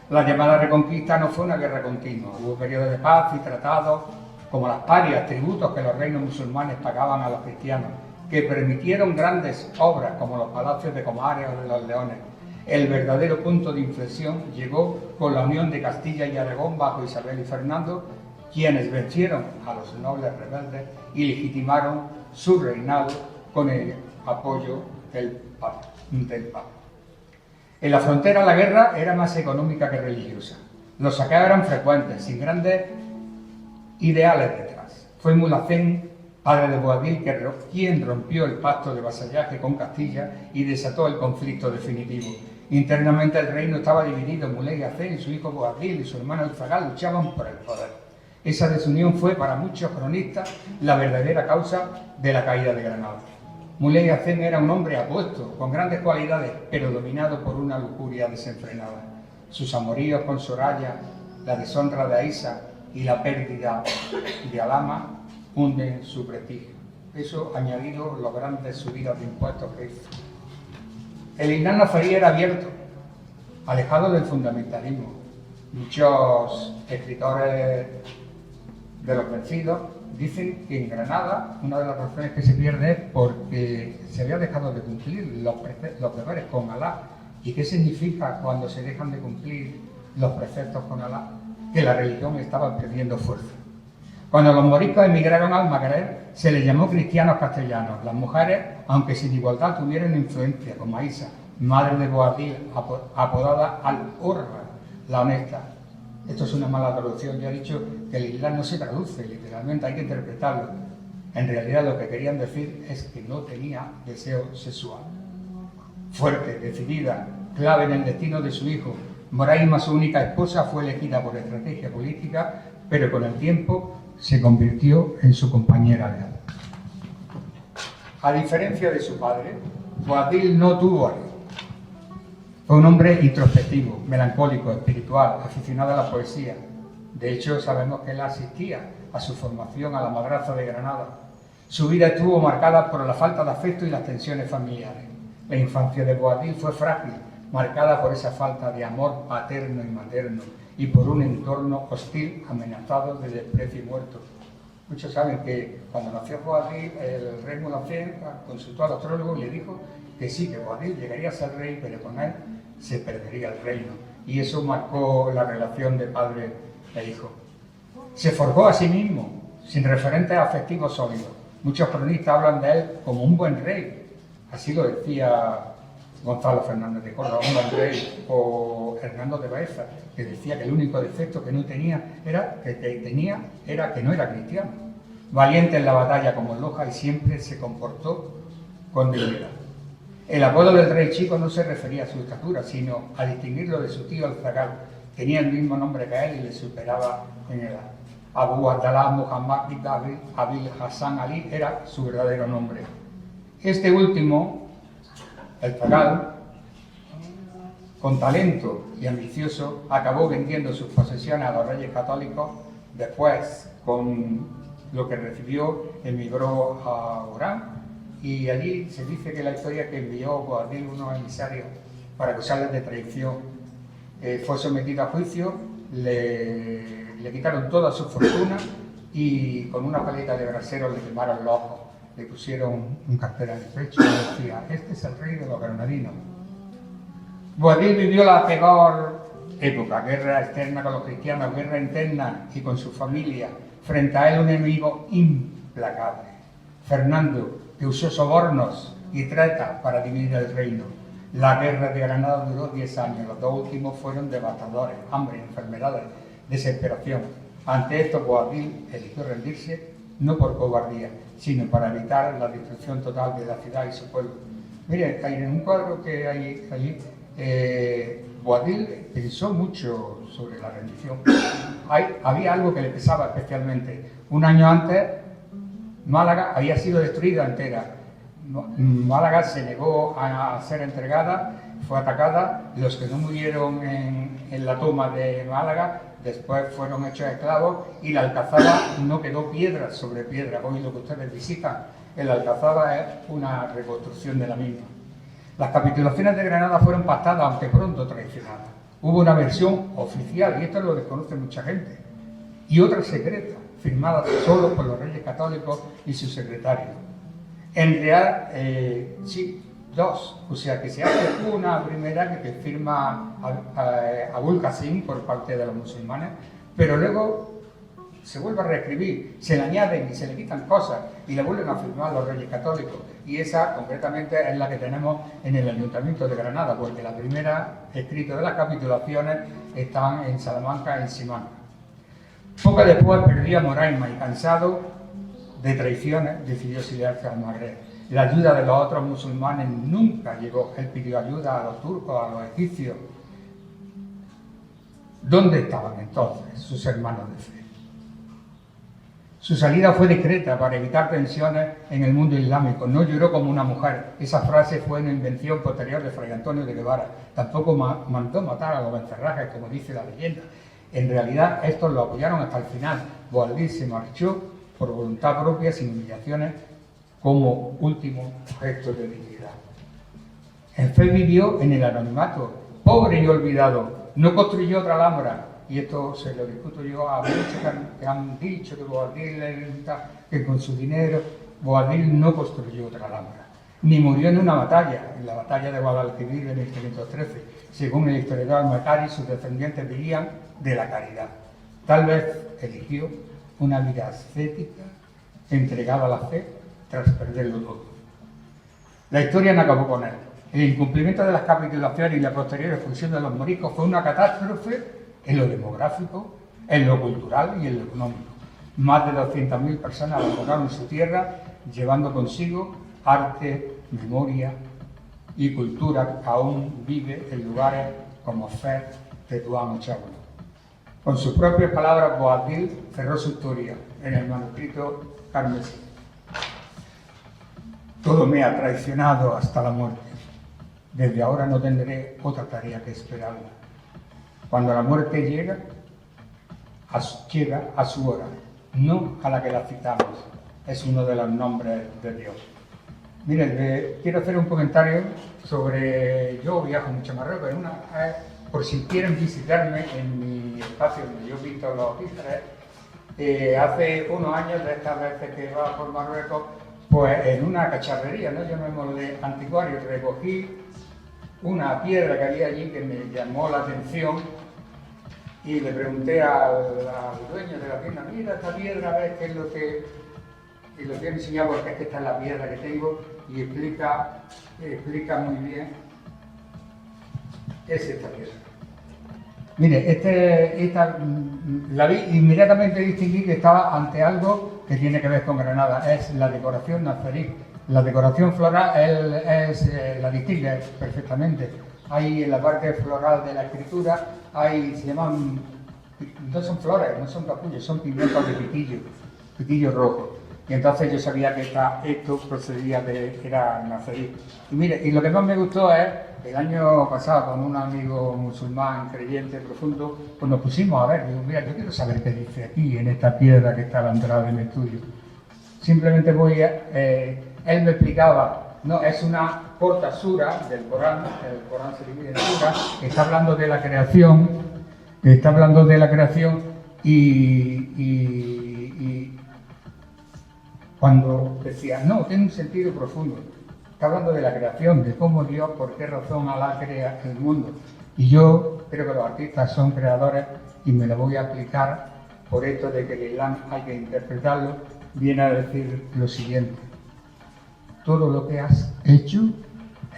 La llamada Reconquista no fue una guerra continua. Hubo periodos de paz y tratados, como las parias, tributos que los reinos musulmanes pagaban a los cristianos, que permitieron grandes obras como los palacios de Comares o de los Leones. El verdadero punto de inflexión llegó con la unión de Castilla y Aragón bajo Isabel y Fernando, quienes vencieron a los nobles rebeldes y legitimaron su reinado con el apoyo del Papa. En la frontera la guerra era más económica que religiosa. Los saqueos eran frecuentes, sin grandes ideales detrás. Fue Mulhacén, padre de Boabdil, quien rompió el pacto de vasallaje con Castilla y desató el conflicto definitivo. Internamente el reino estaba dividido. Muley Hacén, su hijo Boabdil y su hermano El-Fagal luchaban por el poder. Esa desunión fue para muchos cronistas la verdadera causa de la caída de Granada. Muley Hacén era un hombre apuesto, con grandes cualidades, pero dominado por una lujuria desenfrenada. Sus amoríos con Soraya, la deshonra de Aisa y la pérdida de Alhama hunden su prestigio. Eso añadido los grandes subidas de impuestos que hizo. El Islam nazarí era abierto, alejado del fundamentalismo. Muchos escritores de los vencidos dicen que en Granada una de las razones que se pierde es porque se había dejado de cumplir los deberes con Alá. ¿Y qué significa cuando se dejan de cumplir los preceptos con Alá? Que la religión estaba perdiendo fuerza. Cuando los moriscos emigraron al Magreb, se les llamó cristianos castellanos. Las mujeres, aunque sin igualdad, tuvieron influencia, como Aisa, madre de Boabdil, apodada Al-Hurra, la honesta. Esto es una mala traducción. Ya he dicho que el Islam no se traduce literalmente, hay que interpretarlo. En realidad lo que querían decir es que no tenía deseo sexual. Fuerte, decidida, clave en el destino de su hijo, Moraima, su única esposa, fue elegida por estrategia política, pero con el tiempo se convirtió en su compañera leal. A diferencia de su padre, Boabdil no tuvo a él. Fue un hombre introspectivo, melancólico, espiritual, aficionado a la poesía. De hecho, sabemos que él asistía a su formación a la Madraza de Granada. Su vida estuvo marcada por la falta de afecto y las tensiones familiares. La infancia de Boabdil fue frágil, marcada por esa falta de amor paterno y materno y por un entorno hostil, amenazado de desprecio y muerto. Muchos saben que cuando nació Boabdil, el rey Mulafén consultó al astrólogo y le dijo que sí, que Boabdil llegaría a ser rey, pero con él se perdería el reino. Y eso marcó la relación de padre e hijo. Se forjó a sí mismo, sin referentes afectivos sólidos. Muchos cronistas hablan de él como un buen rey. Así lo decía Gonzalo Fernández de Córdoba, un buen rey, o Hernando de Baeza, que decía que el único defecto que no tenía era que no era cristiano. Valiente en la batalla como Loja y siempre se comportó con dignidad. El apodo del rey chico no se refería a su estatura, sino a distinguirlo de su tío el Zagal. Tenía el mismo nombre que él y le superaba en edad. Abu Abdallah Muhammad ibn Abil Hassan Ali era su verdadero nombre. Este último, el Zagal, con talento y ambicioso, acabó vendiendo sus posesiones a los reyes católicos. Después, con lo que recibió, emigró a Orán, y allí se dice que la historia que envió Boabdil unos emisarios para acusarles de traición. Fue sometido a juicio, le quitaron toda su fortuna y con una paleta de brasero le quemaron los ojos. Le pusieron un cartel en el pecho y decía: este es el rey de los granadinos. Boabdil vivió la peor época, guerra externa con los cristianos, guerra interna y con su familia. Frente a él un enemigo implacable, Fernando, que usó sobornos y trata para dividir el reino. La guerra de Granada duró 10 años, los dos últimos fueron devastadores: hambre, enfermedades, desesperación. Ante esto, Boabdil eligió rendirse, no por cobardía, sino para evitar la destrucción total de la ciudad y su pueblo. Mire, en un cuadro que hay allí, Boabdil pensó mucho sobre la rendición. Había algo que le pesaba especialmente. Un año antes, Málaga había sido destruida entera. Málaga se negó a ser entregada, fue atacada. Los que no murieron en la toma de Málaga después fueron hechos esclavos y la Alcazaba no quedó piedra sobre piedra. Hoy lo que ustedes visitan, el Alcazaba es una reconstrucción de la misma. Las capitulaciones de Granada fueron pactadas, aunque pronto traicionadas. Hubo una versión oficial, y esto lo desconoce mucha gente, y otra secreta, firmada solo por los reyes católicos y sus secretarios. En realidad, sí, dos. O sea, que se hace una primera que firma Abul Qasim por parte de los musulmanes, pero luego se vuelve a reescribir, se le añaden y se le quitan cosas y le vuelven a firmar los reyes católicos. Y esa, concretamente, es la que tenemos en el Ayuntamiento de Granada, porque la primera escrita de las capitulaciones están en Salamanca, en Simancas. Poco después perdió a Moraima y, cansado de traiciones, decidió exiliarse al Magreb. La ayuda de los otros musulmanes nunca llegó. Él pidió ayuda a los turcos, a los egipcios. ¿Dónde estaban entonces sus hermanos de fe? Su salida fue discreta para evitar tensiones en el mundo islámico. No lloró como una mujer. Esa frase fue una invención posterior de Fray Antonio de Guevara. Tampoco mandó matar a los Bencerrajes, como dice la leyenda. En realidad, estos lo apoyaron hasta el final. Boabdil se marchó por voluntad propia, sin humillaciones, como último gesto de dignidad. En fe vivió en el anonimato, pobre y olvidado. No construyó otra Alhambra. Y esto se lo discuto yo a muchos que han dicho que Boabdil, que con su dinero, Boabdil no construyó otra Alhambra. Ni murió en una batalla, en la batalla de Guadalquivir en 1513. Según el historiador Macari, sus descendientes dirían de la caridad. Tal vez eligió una vida ascética, entregada a la fe, tras perderlo todo. La historia no acabó con él. El incumplimiento de las capitulaciones y la posterior expulsión de los moriscos fue una catástrofe en lo demográfico, en lo cultural y en lo económico. Más de 200.000 personas abandonaron su tierra, llevando consigo arte, memoria y cultura que aún vive en lugares como Fez, Tetuán o Chábano. Con sus propias palabras, Boabdil cerró su historia en el manuscrito carmesí. Todo me ha traicionado hasta la muerte. Desde ahora no tendré otra tarea que esperarla. Cuando la muerte llega a su hora, no a la que la citamos. Es uno de los nombres de Dios. Miren, quiero hacer un comentario sobre... Yo viajo mucho a Marruecos, por si quieren visitarme en mi espacio donde yo pinto los Íceres, hace unos años, de estas veces que iba por Marruecos, pues en una cacharrería, ¿no? Llamémosle anticuario, recogí una piedra que había allí que me llamó la atención y le pregunté al dueño de la tienda, mira esta piedra, a ver qué es lo que... Y lo voy a enseñar porque es que esta es la piedra que tengo y explica muy bien qué es esta piedra. Mire, la vi inmediatamente distinguí que estaba ante algo que tiene que ver con Granada, es la decoración nazarí. La decoración floral la distingue perfectamente. Hay en la parte floral de la escritura, se llaman, no son flores, no son capullos, son pimientos de piquillo rojo. Y entonces yo sabía que esto procedía era nazarí. Y mire, y lo que más me gustó es, el año pasado con un amigo musulmán creyente profundo, pues nos pusimos a ver, digo, mira, yo quiero saber qué dice aquí en esta piedra que está a la entrada del estudio. Simplemente él me explicaba, no, es una corta sura del Corán, el Corán se divide en suras, que está hablando de la creación, y cuando decía, no, tiene un sentido profundo. Está hablando de la creación, de cómo Dios, por qué razón Alá crea el mundo. Y yo creo que los artistas son creadores y me lo voy a aplicar por esto de que el Islam hay que interpretarlo. Viene a decir lo siguiente: todo lo que has hecho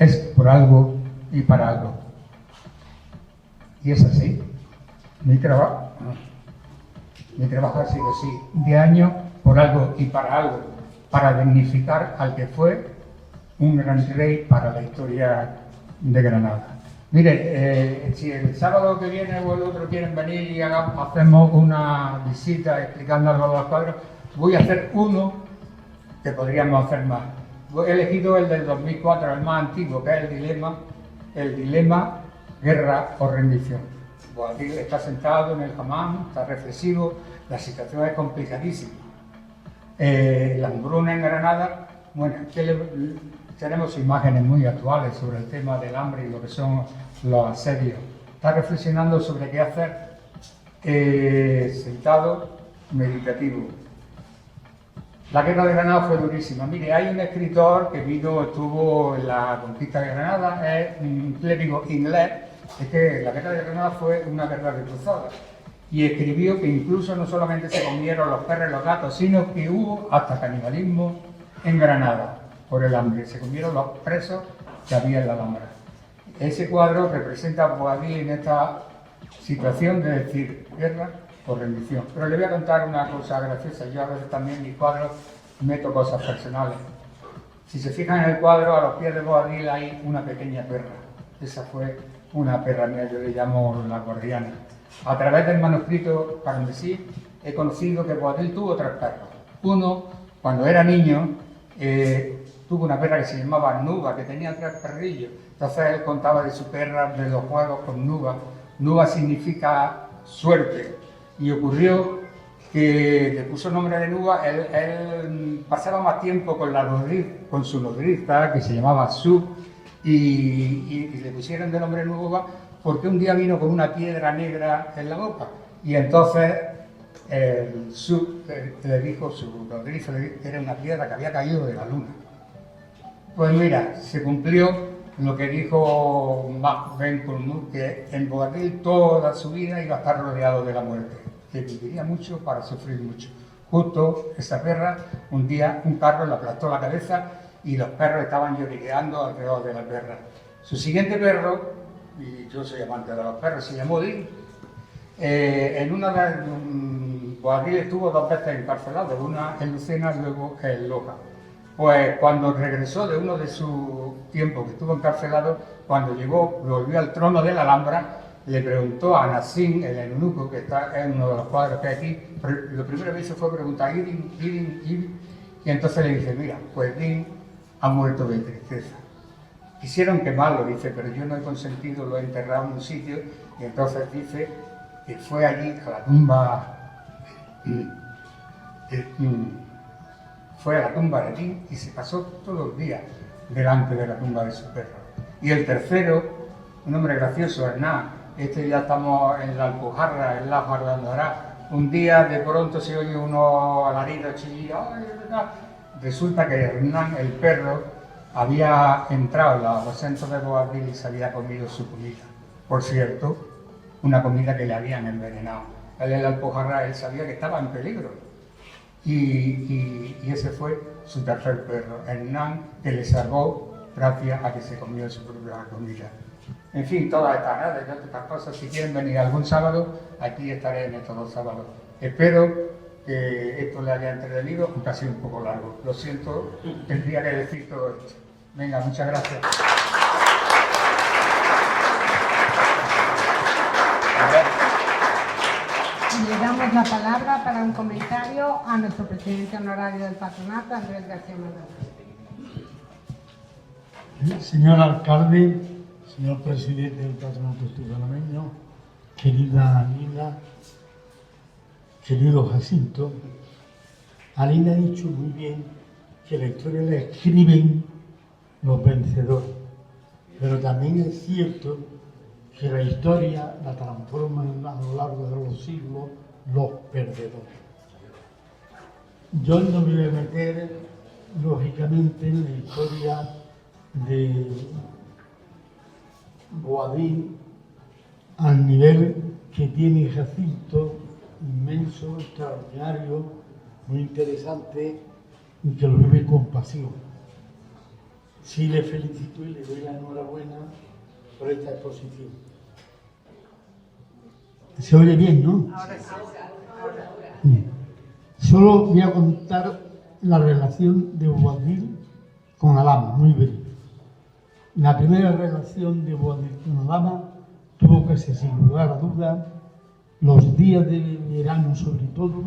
es por algo y para algo. Y es así. Mi trabajo ha sido así, de año por algo y para algo, para dignificar al que fue un gran rey para la historia de Granada. Mire, si el sábado que viene o el otro quieren venir y hacemos una visita explicándolo a los cuadros, voy a hacer uno que podríamos hacer más. He elegido el del 2004, el más antiguo, que es el dilema guerra o rendición. Boabdil está sentado en el hammam, está reflexivo, la situación es complicadísima. La hambruna en Granada, bueno, tenemos imágenes muy actuales sobre el tema del hambre y lo que son los asedios. Está reflexionando sobre qué hacer, sentado, meditativo. La guerra de Granada fue durísima. Mire, hay un escritor que estuvo en la conquista de Granada, es un clérigo inglés. Es que la guerra de Granada fue una guerra de cruzadas. Y escribió que incluso no solamente se comieron los perros y los gatos, sino que hubo hasta canibalismo en Granada por el hambre. Se comieron los presos que había en la Alhambra. Ese cuadro representa a Boabdil en esta situación de decir guerra o rendición. Pero le voy a contar una cosa graciosa. Yo a veces también en mis cuadros meto cosas personales. Si se fijan en el cuadro, a los pies de Boabdil hay una pequeña perra. Esa fue una perra mía, yo le llamo la guardiana. A través del manuscrito carmesí he conocido que Boabdil tuvo 3 perros. Uno, cuando era niño, tuvo una perra que se llamaba Nuba, que tenía 3 perrillos. Entonces él contaba de su perra, de los juegos con Nuba. Nuba significa suerte. Y ocurrió que le puso el nombre de Nuba. Él pasaba más tiempo con su nodriza, que se llamaba Sub, y le pusieron de nombre Nuba porque un día vino con una piedra negra en la boca. Y entonces Sub le dijo, su nodriza, que era una piedra que había caído de la luna. Pues mira, se cumplió lo que dijo Ben Kulnur, que en Boabdil toda su vida iba a estar rodeado de la muerte, que viviría mucho para sufrir mucho. Justo esa perra, un día un carro le aplastó la cabeza y los perros estaban lloriqueando alrededor de la perra. Su siguiente perro, y yo soy amante de los perros, se llamó Din. En una Boabdil estuvo 2 veces encarcelado, una en Lucena y luego en Loja. Pues cuando regresó de uno de sus tiempos que estuvo encarcelado, cuando volvió al trono de la Alhambra, le preguntó a Nassim, el eunuco, que está en uno de los cuadros que hay aquí, lo primero que hizo fue preguntar, Idin, y entonces le dice, mira, pues Din ha muerto de tristeza. Quisieron quemarlo, dice, pero yo no he consentido, lo he enterrado en un sitio, y entonces dice que fue allí a la tumba, fue a la tumba de Din y se pasó todos los días delante de la tumba de su perro. Y el tercero, un hombre gracioso, Hernán, ya estamos en la Alpujarra, en la Guardandará. Un día de pronto se oye unos alaridos, chillidos, resulta que Hernán, el perro, había entrado en los aposentos de Boabdil y se había comido su comida. Por cierto, una comida que le habían envenenado. Él en la Alpujarra, él sabía que estaba en peligro. Y ese fue su tercer perro, Hernán, que le salvó gracias a que se comió su propia comida. En fin, todas estas cosas, si quieren venir algún sábado, aquí estaré en estos 2 sábados. Espero que esto le haya entretenido, aunque ha sido un poco largo. Lo siento, tendría que decir todo esto. Venga, muchas gracias. Le damos la palabra para un comentario a nuestro presidente honorario del patronato, Andrés García Maldonado. Señor alcalde, señor presidente del Patronato Estudio Alameño, querida Alina, querido Jacinto, Alina ha dicho muy bien que la historia la escriben los vencedores, pero también es cierto que la historia la transforman a lo largo de los siglos los perdedores. Yo no me voy a meter, lógicamente, en la historia de Boabdil al nivel que tiene Jacinto, inmenso, extraordinario, muy interesante y que lo vive con pasión. Sí le felicito y le doy la enhorabuena por esta exposición. Se oye bien, ¿no? Ahora sí. Bien. Solo voy a contar la relación de Boabdil con Alhama, muy breve. La primera relación de Boabdil con Alhama tuvo que ser, sin lugar a dudas, los días de verano, sobre todo,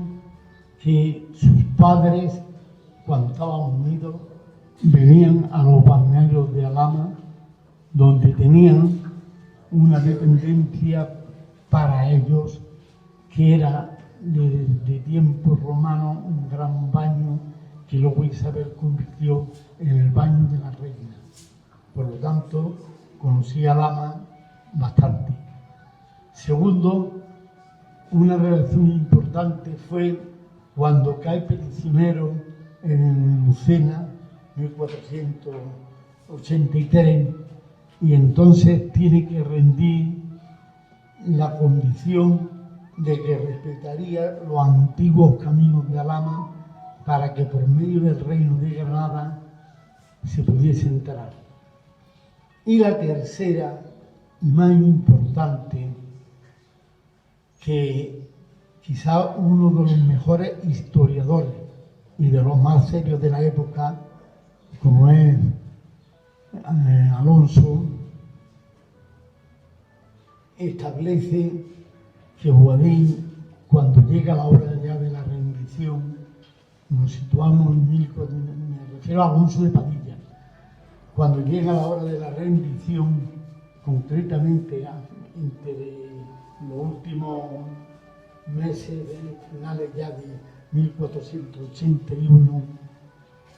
que sus padres, cuando estaban unidos, venían a los balnearios de Alhama, donde tenían una dependencia para ellos, que era de tiempo romano un gran baño que luego Isabel convirtió en el baño de la reina. Por lo tanto, conocí a Alhama bastante. Segundo, una relación importante fue cuando cae prisionero en Lucena, 1483, y entonces tiene que rendir la condición de que respetaría los antiguos caminos de Alhama para que por medio del reino de Granada se pudiese entrar. Y la tercera, y más importante, que quizá uno de los mejores historiadores y de los más serios de la época, como es Alonso, establece que Boabdil, cuando llega la hora ya de la rendición, nos situamos en me refiero a Alonso de Padilla, cuando llega la hora de la rendición, concretamente entre los últimos meses, finales ya de 1481,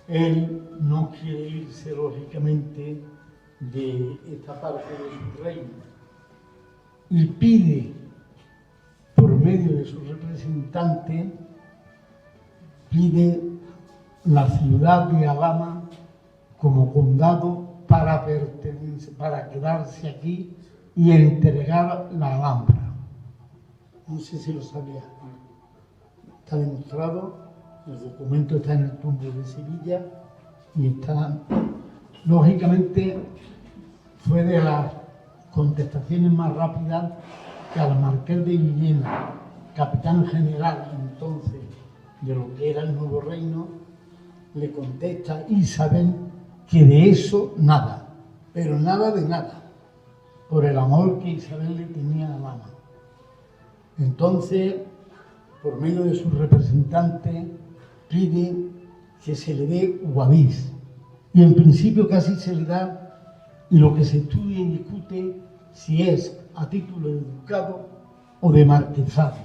él no quiere irse, lógicamente, de esta parte de su reino y pide, por medio de su representante, pide la ciudad de Alhama como condado para quedarse aquí y entregar la Alhambra. No sé si lo sabía. Está demostrado, el documento está en el túmulo de Sevilla y está, lógicamente, fue de las contestaciones más rápidas que al marqués de Villena, capitán general en entonces de lo que era el nuevo reino, le contesta Isabel que de eso nada, pero nada de nada, por el amor que Isabel le tenía a Alhama. Entonces, por medio de su representante, pide que se le dé Guadix. Y en principio casi se le da, y lo que se estudia y discute si es a título de ducado o de marquesado.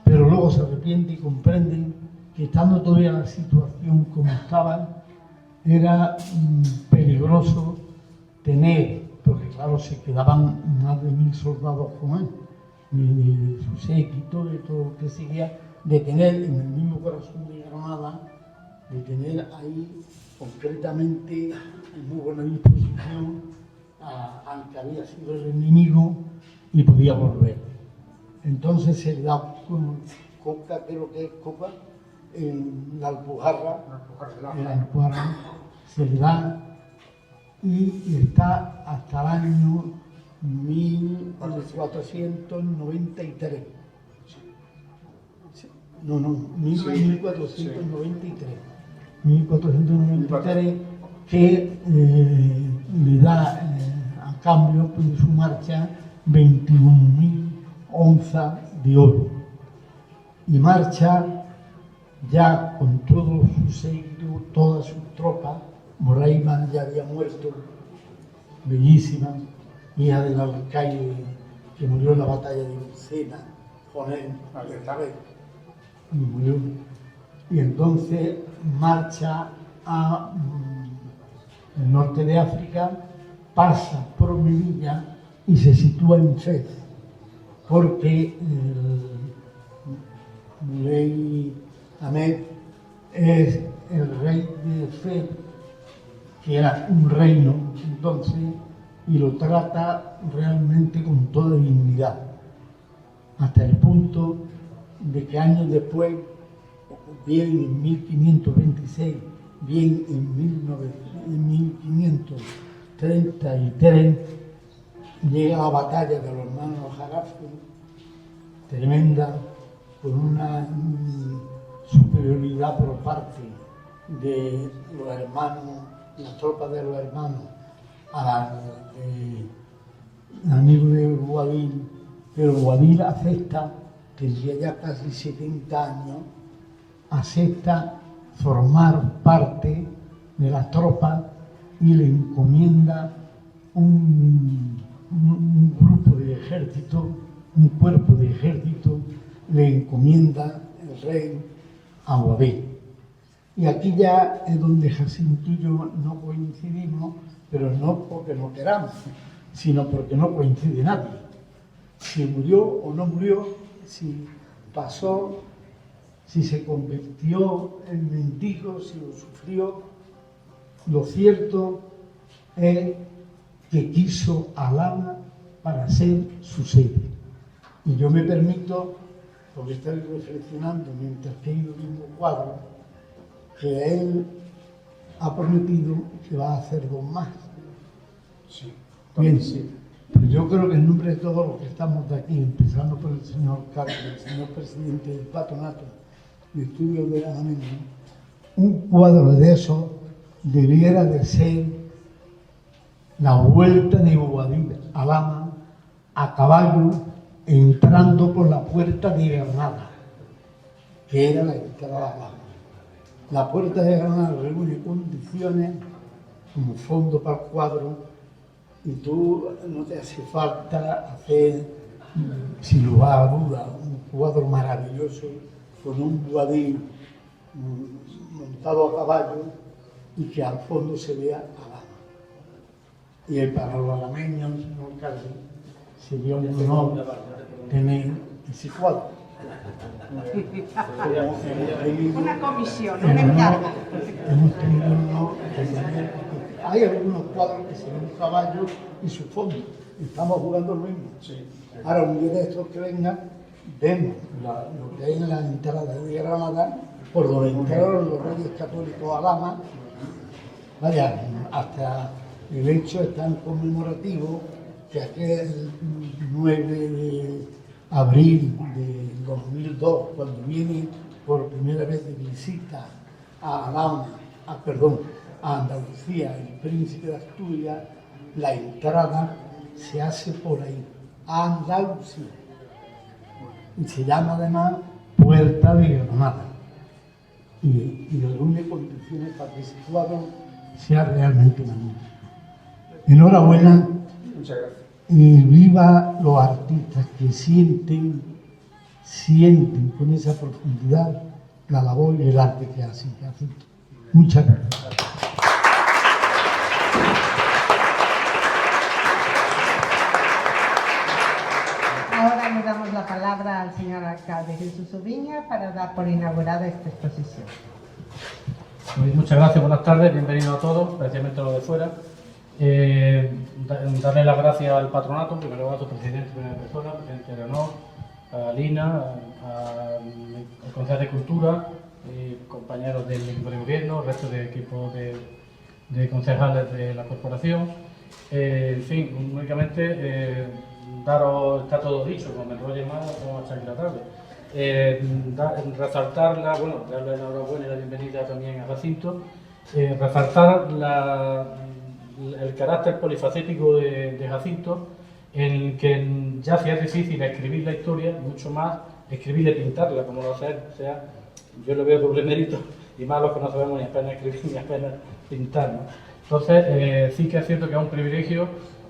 Pero luego se arrepiente y comprende que estando todavía la situación como estaba, era peligroso tener, porque claro, se quedaban más de 1000 soldados con él, de su séquito, de todo lo que seguía, de tener en el mismo corazón de Granada, de tener ahí concretamente en muy buena disposición al que había sido el enemigo y podía volver. Entonces se le da coca, que es lo que es coca, en la Alpujarra, se le da y está hasta el año 1493. No, 1493. 1493 que le da a cambio de su marcha 21.000 onzas de oro. Y marcha ya con todo su séquito, toda su tropa. Moraima ya había muerto, bellísima, hija del alcaide que murió en la batalla de Lucena, con él, y murió. Y entonces marcha a el norte de África, pasa por Melilla y se sitúa en Fez, porque Muley Ahmed es el rey de Fez, que era un reino entonces, y lo trata realmente con toda dignidad, hasta el punto de que años después, bien en 1526, bien en 1533, llega la batalla de los hermanos Jarafe, tremenda, con una superioridad por parte de los hermanos, las tropas de los hermanos, al amigo de Guadil, pero Guadil acepta, tendría ya casi 70 años, acepta formar parte de las tropas y le encomienda un grupo de ejército, un cuerpo de ejército, le encomienda el rey a Guadil. Y aquí ya es donde Jacinto y yo no coincidimos, pero no porque no queramos, sino porque no coincide nadie. Si murió o no murió, si pasó, si se convirtió en mendigo, si lo sufrió, lo cierto es que quiso a Alhama para ser su sede. Y yo me permito, porque estoy reflexionando mientras que he ido viendo cuadros, que él ha prometido que va a hacer 2 más. Sí. Bien, sí. Pero yo creo que en nombre de todos los que estamos de aquí, empezando por el señor Carlos, el señor presidente del patronato de estudios de la AMEN, un cuadro de eso debiera de ser la vuelta de Boabdil a Alhama a caballo entrando por la puerta de Granada, que era la entrada a Alhama. La puerta de Granada reúne condiciones como fondo para el cuadro y tú no te hace falta hacer, sin lugar a duda, un cuadro maravilloso con un Boabdil montado a caballo y que al fondo se vea Alhama. Y para los alameños, señor Carlos, sería un honor tener ese cuadro. Una comisión, una encarga. Hemos tenido el honor de tener, hay algunos cuadros que se ven un caballo y su fondo. Estamos jugando lo mismo. Ahora, un día de estos que vengan, vemos lo que hay en la entrada de Granada, por donde entraron los reyes católicos a Alhama. Vaya, hasta el hecho es tan conmemorativo que aquel 9 abril de 2002, cuando viene por primera vez de visita a a Andalucía, el príncipe de Asturias, la entrada se hace por ahí, a Andalucía. Y se llama además Puerta de Granada. Y reúne condiciones para que ese cuadro sea realmente magnífico. Enhorabuena. Muchas gracias. Y viva los artistas que sienten con esa profundidad la labor y el arte que hacen. Muchas gracias. Ahora le damos la palabra al señor alcalde Jesús Ubiña para dar por inaugurada esta exposición. Muchas gracias, buenas tardes, bienvenidos a todos, especialmente a los de fuera. Darle las gracias al patronato, primero a su presidente, primera persona, presidente de honor, a Lina, al Consejo de Cultura, compañeros del equipo de gobierno, el resto del equipo de concejales de la corporación. En fin, únicamente daros, está todo dicho, como me enrolle más, vamos a echar aquí la tarde. Resaltar darle la enhorabuena y la bienvenida también a Jacinto, resaltar el carácter polifacético de Jacinto, en el que ya si es difícil escribir la historia, mucho más escribirla y pintarla, como lo hace él. O sea, yo le veo doble mérito, y más los que no sabemos ni apenas escribir ni apenas pintar, ¿no? Entonces, sí que es cierto que es un privilegio,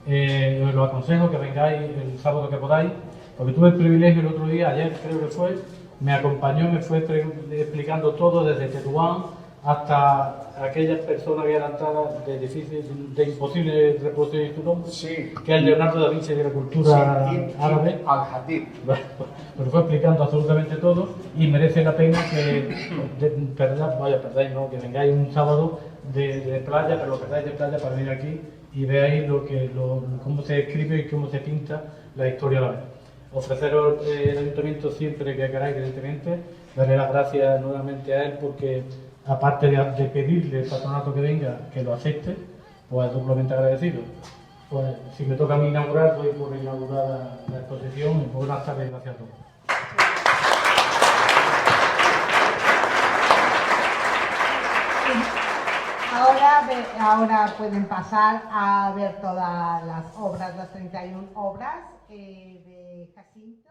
os lo aconsejo que vengáis el sábado que podáis, porque tuve el privilegio el otro día, ayer creo que fue, me acompañó, me fue explicando todo desde Tetuán hasta aquellas personas adelantadas de imposible reproducir en tu nombre, Sí. que es Leonardo da Vinci de la cultura árabe. Al-Hadid. Pero fue explicando absolutamente todo y merece la pena que perdáis, ¿no? Que vengáis un sábado de playa, pero lo perdáis de playa para venir aquí y veáis cómo se escribe y cómo se pinta la historia árabe. Ofreceros el ayuntamiento siempre que queráis, evidentemente, darle las gracias nuevamente a él porque aparte de pedirle al patronato que venga, que lo acepte, pues doblemente agradecido. Pues si me toca a mí inaugurar, doy por inaugurada la exposición y buenas tardes, gracias a todos. Ahora pueden pasar a ver todas las obras, las 31 obras de Jacinto.